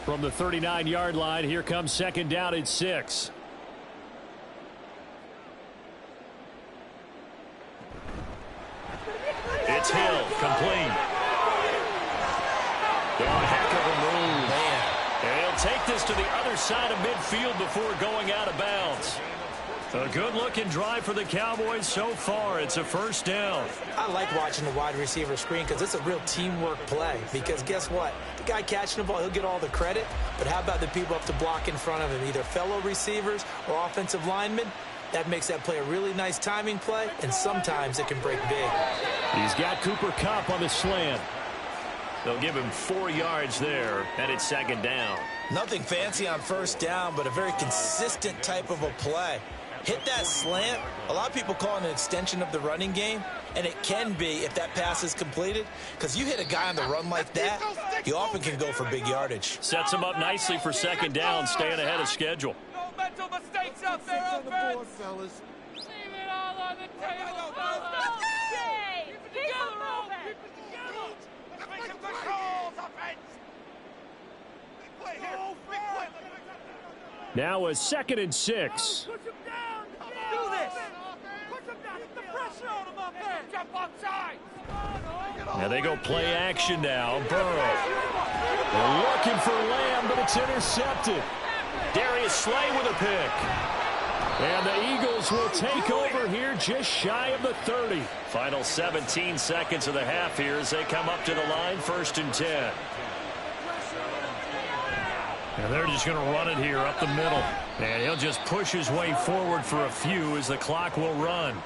From the 39-yard line, here comes 2nd down and 6. It's Hill, complete. Oh, heck of a move. Man. And he'll take this to the other side of midfield before going out of bounds. A good-looking drive for the Cowboys so far. It's a 1st down. I like watching the wide receiver screen because it's a real teamwork play. Because guess what? The guy catching the ball, he'll get all the credit. But how about the people up to block in front of him, either fellow receivers or offensive linemen? That makes that play a really nice timing play, and sometimes it can break big. He's got Cooper Kupp on the slant. They'll give him 4 yards there, and it's 2nd down. Nothing fancy on 1st down, but a very consistent type of a play. Hit that slant. A lot of people call it an extension of the running game, and it can be if that pass is completed, because you hit a guy on the run like that, you often can go for big yardage. Sets him up nicely for 2nd down, staying ahead of schedule. No mental mistakes out there, offense. Fellas. Leave it all on the table, fellas. Keep it together, keep it together. Let's make some good calls, offense. Big play here. Big play. Now a 2nd and 6. Push him down. Do this. Push him down. Get the pressure on him up there. Jump on sides. Now they go play action now. Burrow. They're looking for Lamb, but it's intercepted. Darius Slay with a pick. And the Eagles will take over here just shy of the 30. Final 17 seconds of the half here as they come up to the line, 1st and 10. And they're just going to run it here up the middle. And he'll just push his way forward for a few as the clock will run.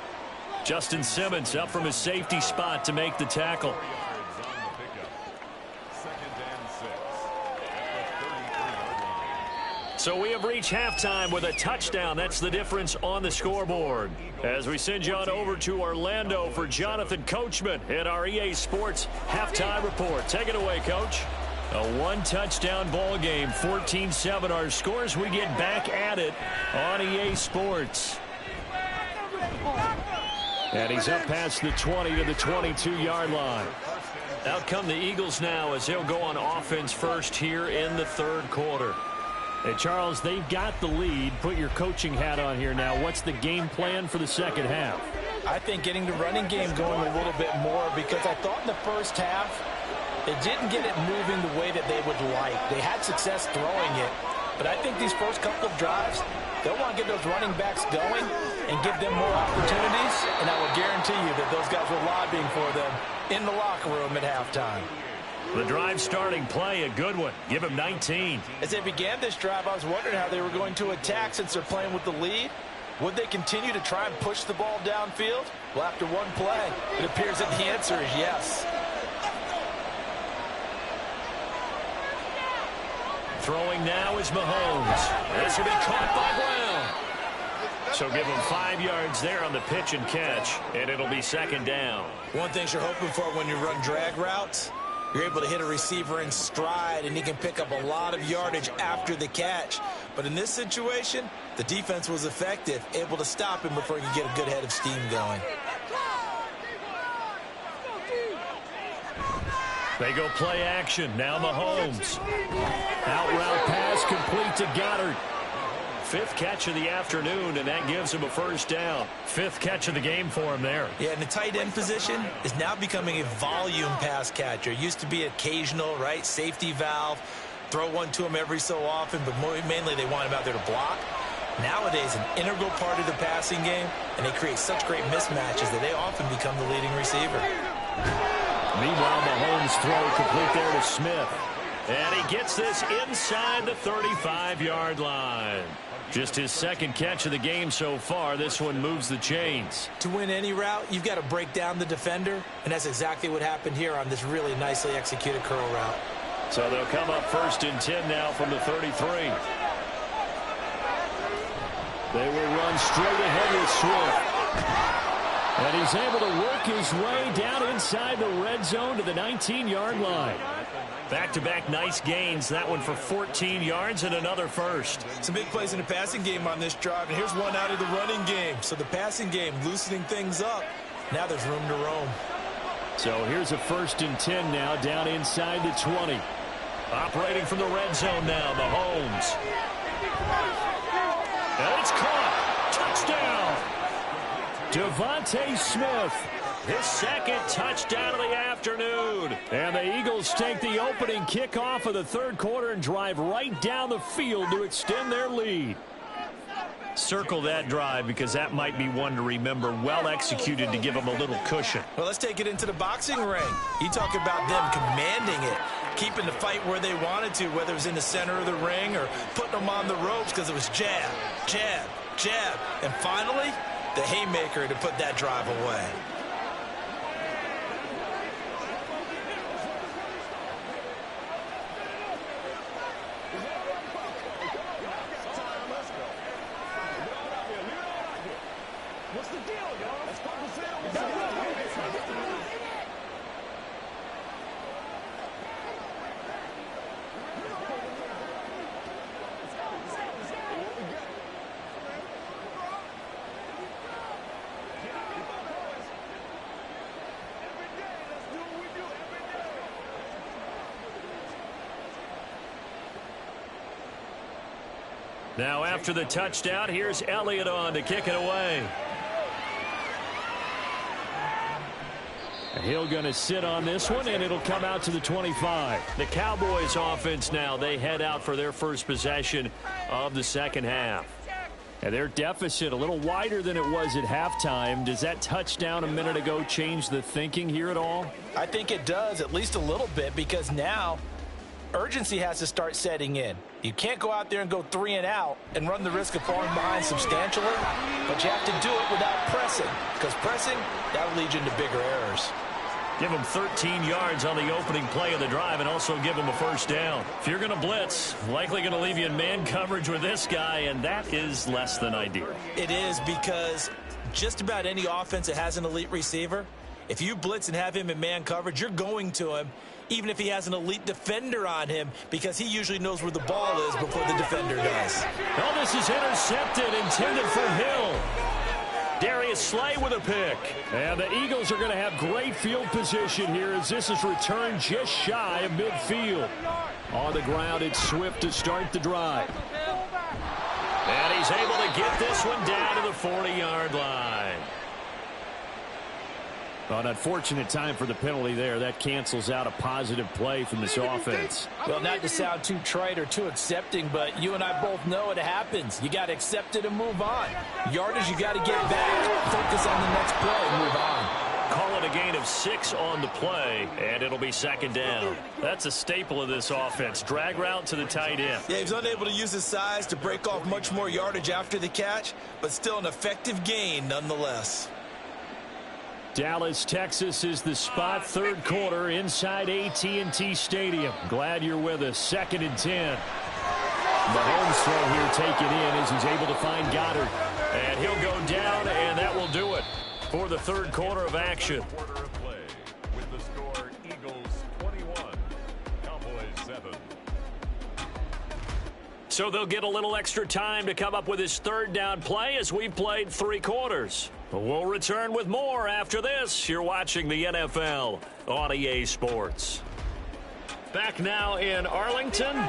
Justin Simmons up from his safety spot to make the tackle. So we have reached halftime with a touchdown. That's the difference on the scoreboard. As we send you on over to Orlando for Jonathan Coachman in our EA Sports Halftime Report. Take it away, Coach. A 1-touchdown ball game, 14-7 our scores. We get back at it on EA Sports. And he's up past the 20 to the 22-yard line. Out come the Eagles now as they'll go on offense first here in the 3rd quarter. Hey, Charles, they've got the lead. Put your coaching hat on here now. What's the game plan for the 2nd half? I think getting the running game going a little bit more, because I thought in the 1st half, they didn't get it moving the way that they would like. They had success throwing it, but I think these first couple of drives, they'll want to get those running backs going and give them more opportunities, and I will guarantee you that those guys were lobbying for them in the locker room at halftime. The drive starting play, a good one. Give him 19. As they began this drive, I was wondering how they were going to attack since they're playing with the lead. Would they continue to try and push the ball downfield? Well, after one play, it appears that the answer is yes. Throwing now is Mahomes. This will be caught by Brown. So give him 5 yards there on the pitch and catch, and it'll be 2nd down. One thing you're hoping for when you run drag routes, you're able to hit a receiver in stride, and he can pick up a lot of yardage after the catch. But in this situation, the defense was effective, able to stop him before he could get a good head of steam going. They go play action. Now Mahomes. Out route pass complete to Goddard. 5th catch of the afternoon, and that gives him a 1st down. 5th catch of the game for him there. Yeah, and the tight end position is now becoming a volume pass catcher. It used to be occasional, right? Safety valve. Throw one to him every so often, but mainly they want him out there to block. Nowadays, an integral part of the passing game, and they create such great mismatches that they often become the leading receiver. Meanwhile, Mahomes' throw complete there to Smith. And he gets this inside the 35-yard line. Just his second catch of the game so far. This one moves the chains. To win any route, you've got to break down the defender, and that's exactly what happened here on this really nicely executed curl route. So they'll come up 1st and 10 now from the 33. They will run straight ahead with Swift. And he's able to work his way down inside the red zone to the 19-yard line. Back-to-back nice gains. That one for 14 yards and another first. Some big plays in the passing game on this drive, and here's one out of the running game. So the passing game loosening things up. Now there's room to roam. So here's a 1st and 10 now down inside the 20. Operating from the red zone now, Mahomes. And it's caught. Touchdown. DeVonta Smith. His second touchdown of the afternoon. And the Eagles take the opening kickoff of the 3rd quarter and drive right down the field to extend their lead. Circle that drive because that might be one to remember. Well executed to give them a little cushion. Well, let's take it into the boxing ring. You talk about them commanding it, keeping the fight where they wanted to, whether it was in the center of the ring or putting them on the ropes because it was jab, jab, jab. And finally, the haymaker to put that drive away. What's the deal, y'all? Let's focus in. Now after the touchdown, here's Elliott on to kick it away. He'll going to sit on this one, and it'll come out to the 25. The Cowboys offense now, they head out for their first possession of the second half. And their deficit a little wider than it was at halftime. Does that touchdown a minute ago change the thinking here at all? I think it does, at least a little bit, because now urgency has to start setting in. You can't go out there and go 3 and out and run the risk of falling behind substantially, but you have to do it without pressing, because pressing, that'll lead you into bigger errors. Give them 13 yards on the opening play of the drive and also give them a first down. If you're going to blitz, likely going to leave you in man coverage with this guy, and that is less than ideal. It is, because just about any offense that has an elite receiver, if you blitz and have him in man coverage, you're going to him, even if he has an elite defender on him, because he usually knows where the ball is before the defender does. Oh, this is intercepted, intended for Hill. Darius Slay with a pick. And the Eagles are going to have great field position here as this is returned just shy of midfield. On the ground, it's Swift to start the drive. And he's able to get this one down to the 40-yard line. An unfortunate time for the penalty there. That cancels out a positive play from this offense. Well, not to sound too trite or too accepting, but you and I both know it happens. You got to accept it and move on. Yardage, you got to get back. Focus on the next play. Move on. Call it a gain of 6 on the play, and it'll be second down. That's a staple of this offense. Drag route to the tight end. Yeah, he was unable to use his size to break off much more yardage after the catch, but still an effective gain nonetheless. Dallas, Texas is the spot. Third quarter inside AT&T Stadium. Glad you're with us. 2nd and 10. Mahomes throw here taken in as he's able to find Goddard. And he'll go down, and that will do it for the third quarter of action. Quarter of play with the score Eagles 21, Cowboys 7. So they'll get a little extra time to come up with his third down play as we've played 3 quarters. We'll return with more after this. You're watching the NFL on EA Sports. Back now in Arlington.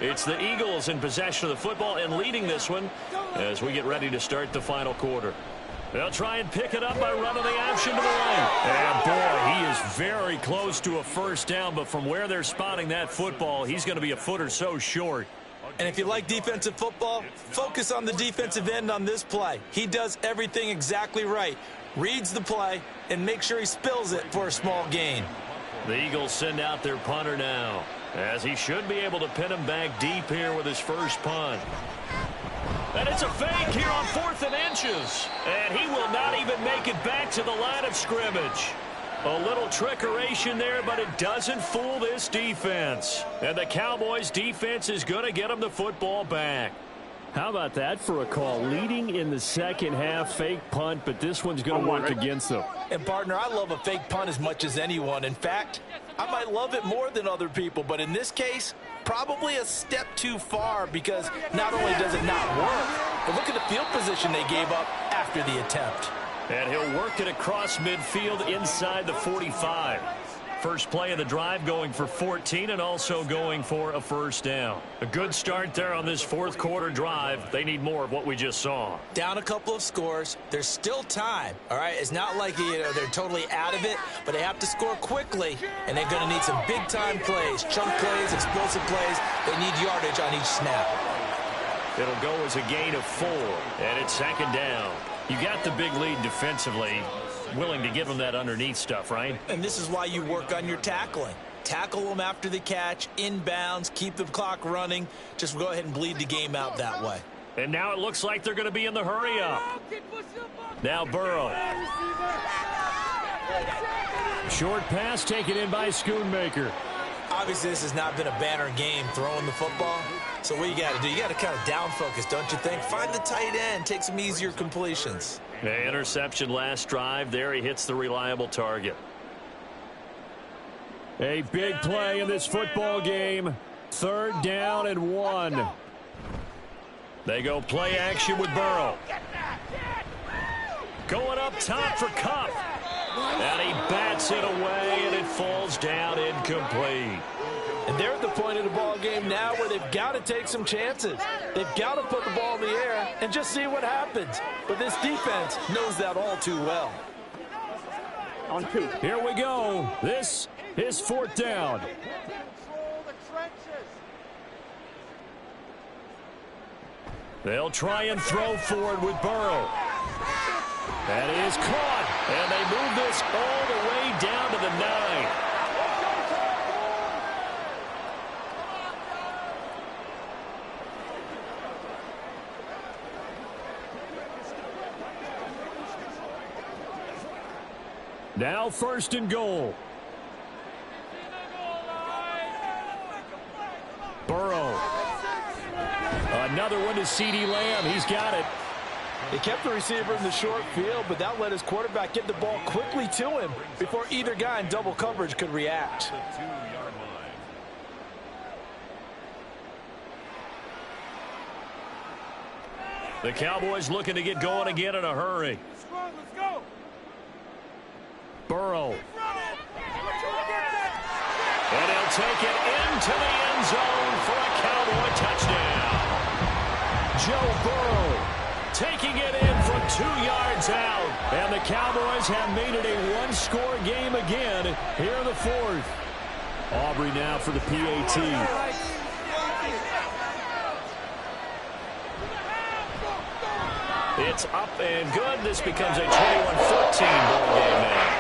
It's the Eagles in possession of the football and leading this one as we get ready to start the final quarter. They'll try and pick it up by running the option to the right. And boy, he is very close to a first down, but from where they're spotting that football, he's going to be a foot or so short. And if you like defensive football, focus on the defensive end on this play. He does everything exactly right. Reads the play and makes sure he spills it for a small gain. The Eagles send out their punter now, as he should be able to pin him back deep here with his first punt. And it's a fake here on 4th and inches. And he will not even make it back to the line of scrimmage. A little trickeration there, but it doesn't fool this defense. And the Cowboys' defense is going to get them the football back. How about that for a call? Leading in the second half, fake punt, but this one's going to work against them. And, partner, I love a fake punt as much as anyone. In fact, I might love it more than other people, but in this case, probably a step too far, because not only does it not work, but look at the field position they gave up after the attempt. And he'll work it across midfield inside the 45. First play of the drive going for 14 and also going for a first down. A good start there on this fourth quarter drive. They need more of what we just saw. Down a couple of scores. There's still time. All right, it's not like they're totally out of it, but they have to score quickly, and they're going to need some big-time plays, chunk plays, explosive plays. They need yardage on each snap. It'll go as a gain of 4, and it's second down. You got the big lead defensively. Willing to give them that underneath stuff, right? And this is why you work on your tackling. Tackle them after the catch, inbounds, keep the clock running. Just go ahead and bleed the game out that way. And now it looks like they're going to be in the hurry-up. Now Burrow. Short pass taken in by Schoonmaker. Obviously, this has not been a banner game throwing the football. So what you got to do, you got to kind of down focus, don't you think? Find the tight end, take some easier completions. The interception last drive. There he hits the reliable target. A big play in this football game. 3rd down and 1. They go play action with Burrow. Going up top for Kupp. And he bats it away, and it falls down incomplete. And they're at the point of the ball game now where they've got to take some chances. They've got to put the ball in the air and just see what happens. But this defense knows that all too well. On 2. Here we go. This is 4th down. They'll try and throw forward with Burrow. That is caught. And they move this all the way down to the 9. Now 1st and goal. Burrow. Another one to CeeDee Lamb. He's got it. They kept the receiver in the short field, but that let his quarterback get the ball quickly to him before either guy in double coverage could react. The Cowboys looking to get going again in a hurry. Burrow. And he'll take it into the end zone for a Cowboy touchdown. Joe Burrow taking it in from 2 yards out. And the Cowboys have made it a one-score game again here in the 4th. Aubrey now for the PAT. It's up and good. This becomes a 21-14 ball game now.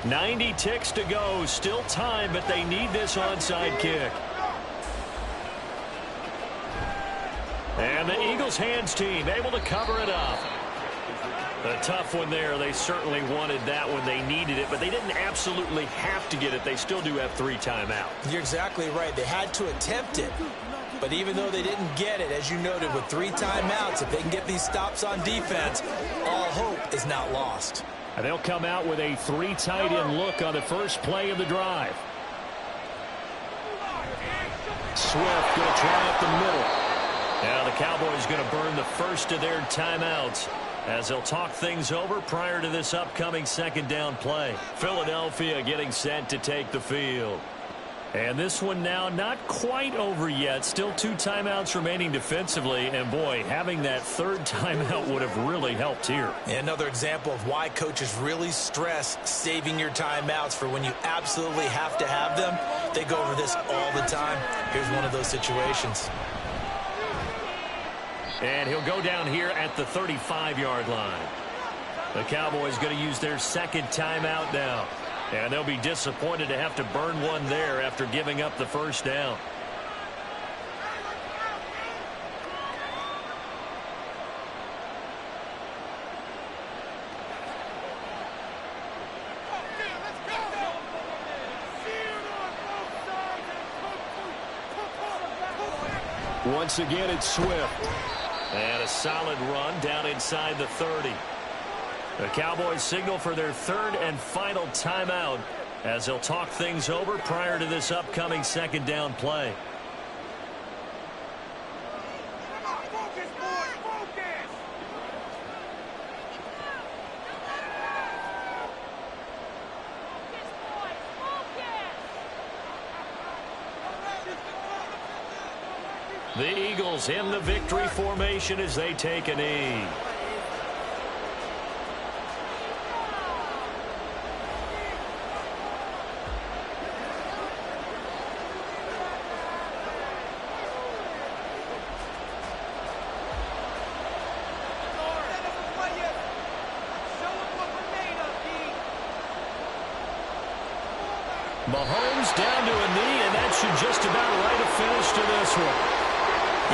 .90 ticks to go. Still time, but they need this onside kick. And the Eagles hands team able to cover it up. A tough one there. They certainly wanted that when they needed it, but they didn't absolutely have to get it. They still do have 3 timeouts. You're exactly right. They had to attempt it. But even though they didn't get it, as you noted, with 3 timeouts, if they can get these stops on defense, all hope is not lost. And they'll come out with a 3 tight end look on the first play of the drive. Swift going to try up the middle. Now the Cowboys going to burn the first of their timeouts as they'll talk things over prior to this upcoming second down play. Philadelphia getting set to take the field. And this one now not quite over yet. Still 2 timeouts remaining defensively. And, boy, having that 3rd timeout would have really helped here. Another example of why coaches really stress saving your timeouts for when you absolutely have to have them. They go over this all the time. Here's one of those situations. And he'll go down here at the 35-yard line. The Cowboys going to use their 2nd timeout now. And they'll be disappointed to have to burn one there after giving up the first down. Once again, it's Swift. And a solid run down inside the 30. The Cowboys signal for their 3rd and final timeout as they'll talk things over prior to this upcoming second down play. Focus, boys, focus! The Eagles in the victory formation as they take a knee. Mahomes down to a knee, and that should just about write a finish to this one.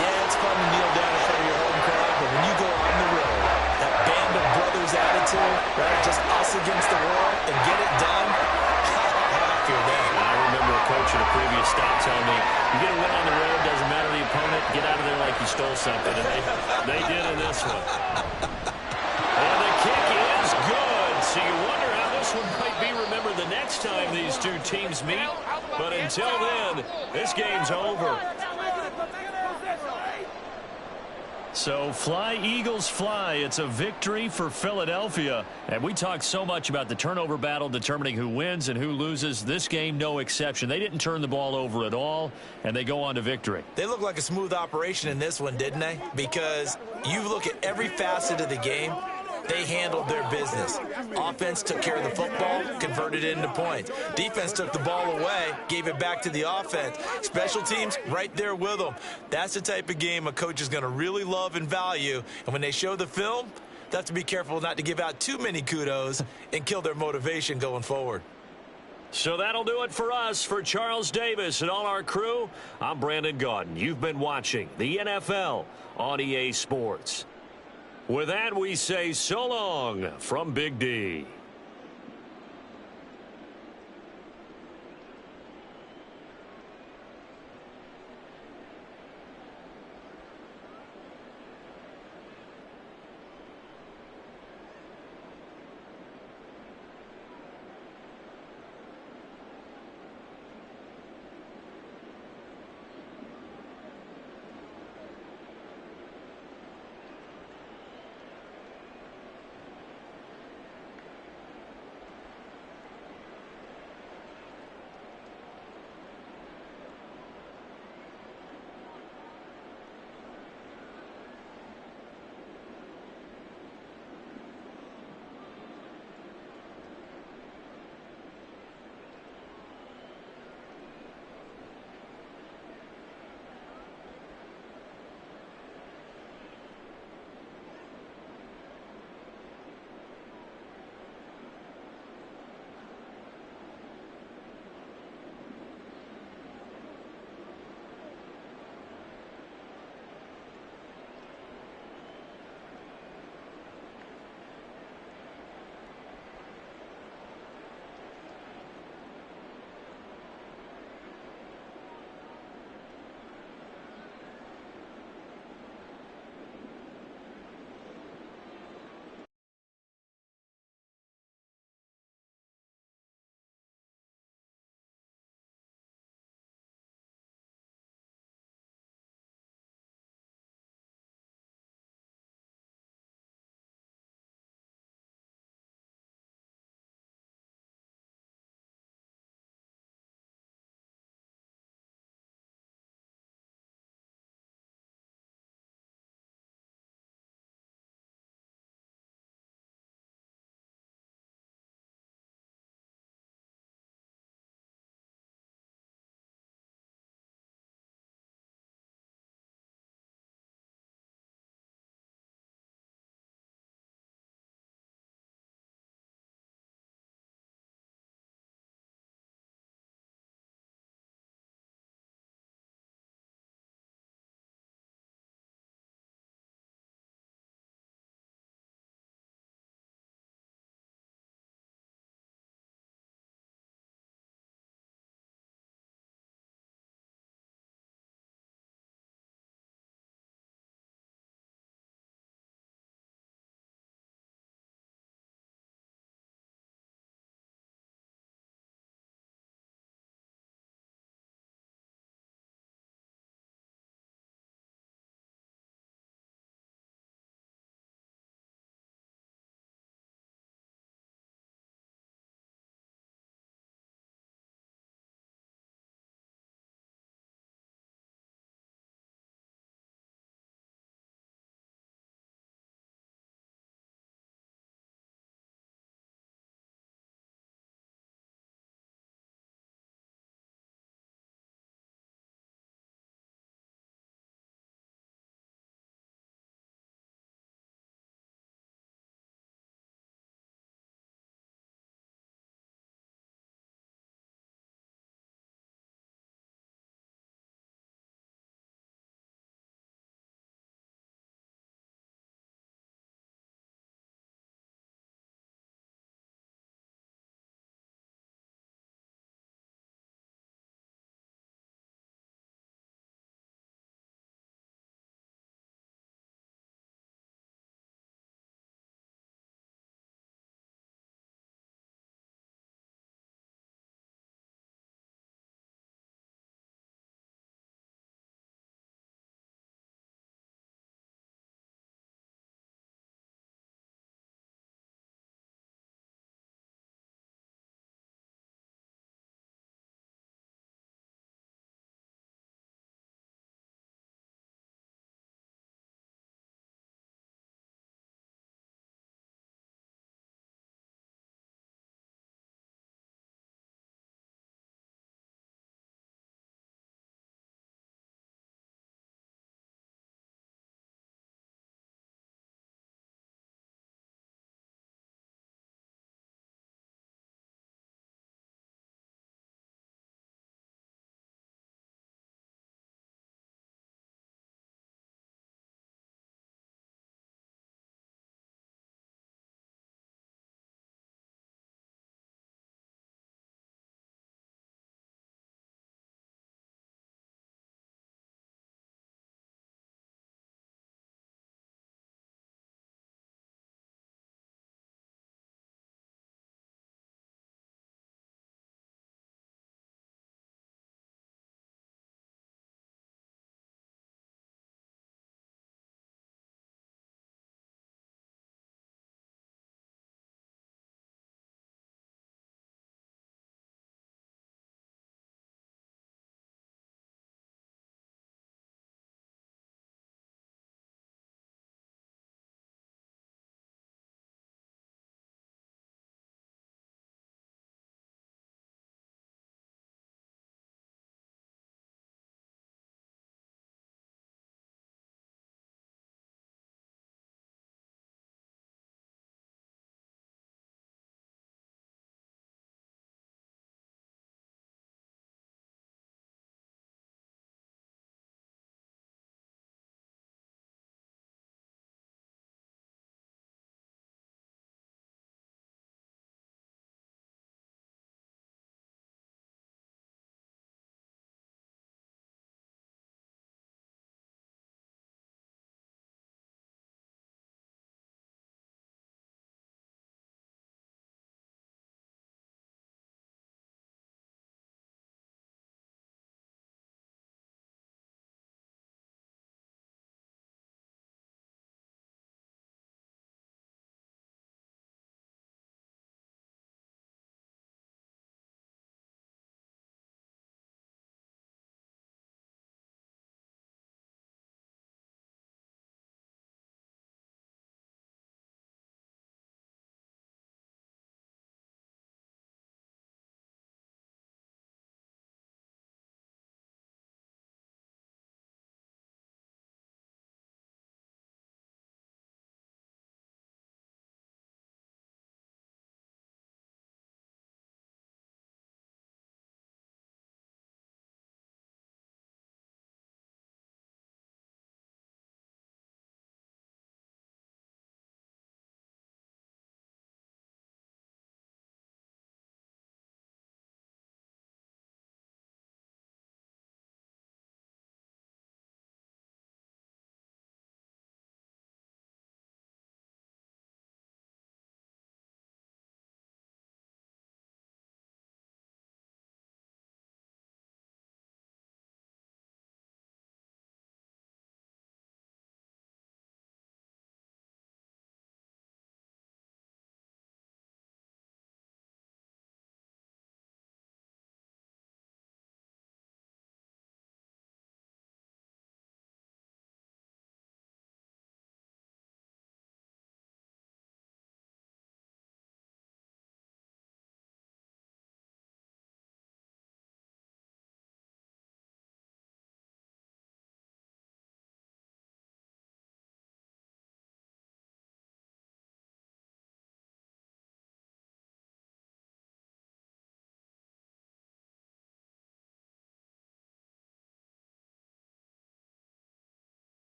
Yeah, it's fun to kneel down in front of your home crowd, but when you go on the road, that band of brothers attitude, right, just us against the world, and get it done, I feel that. I remember a coach at a previous stop telling me, you get a win on the road, doesn't matter the opponent, get out of there like you stole something, and they did in this one. And the kick is good, so you wonder how this one might be remembered the next time these two teams meet. But until then, this game's over. So fly, Eagles, fly. It's a victory for Philadelphia. And we talked so much about the turnover battle determining who wins and who loses. This game, no exception. They didn't turn the ball over at all, and they go on to victory. They look like a smooth operation in this one, didn't they? Because you look at every facet of the game, they handled their business. Offense took care of the football, converted it into points. Defense took the ball away, gave it back to the offense. Special teams, right there with them. That's the type of game a coach is going to really love and value. And when they show the film, they have to be careful not to give out too many kudos and kill their motivation going forward. So that'll do it for us. For Charles Davis and all our crew, I'm Brandon Gaudin. You've been watching the NFL on EA Sports. With that, we say so long from Big D.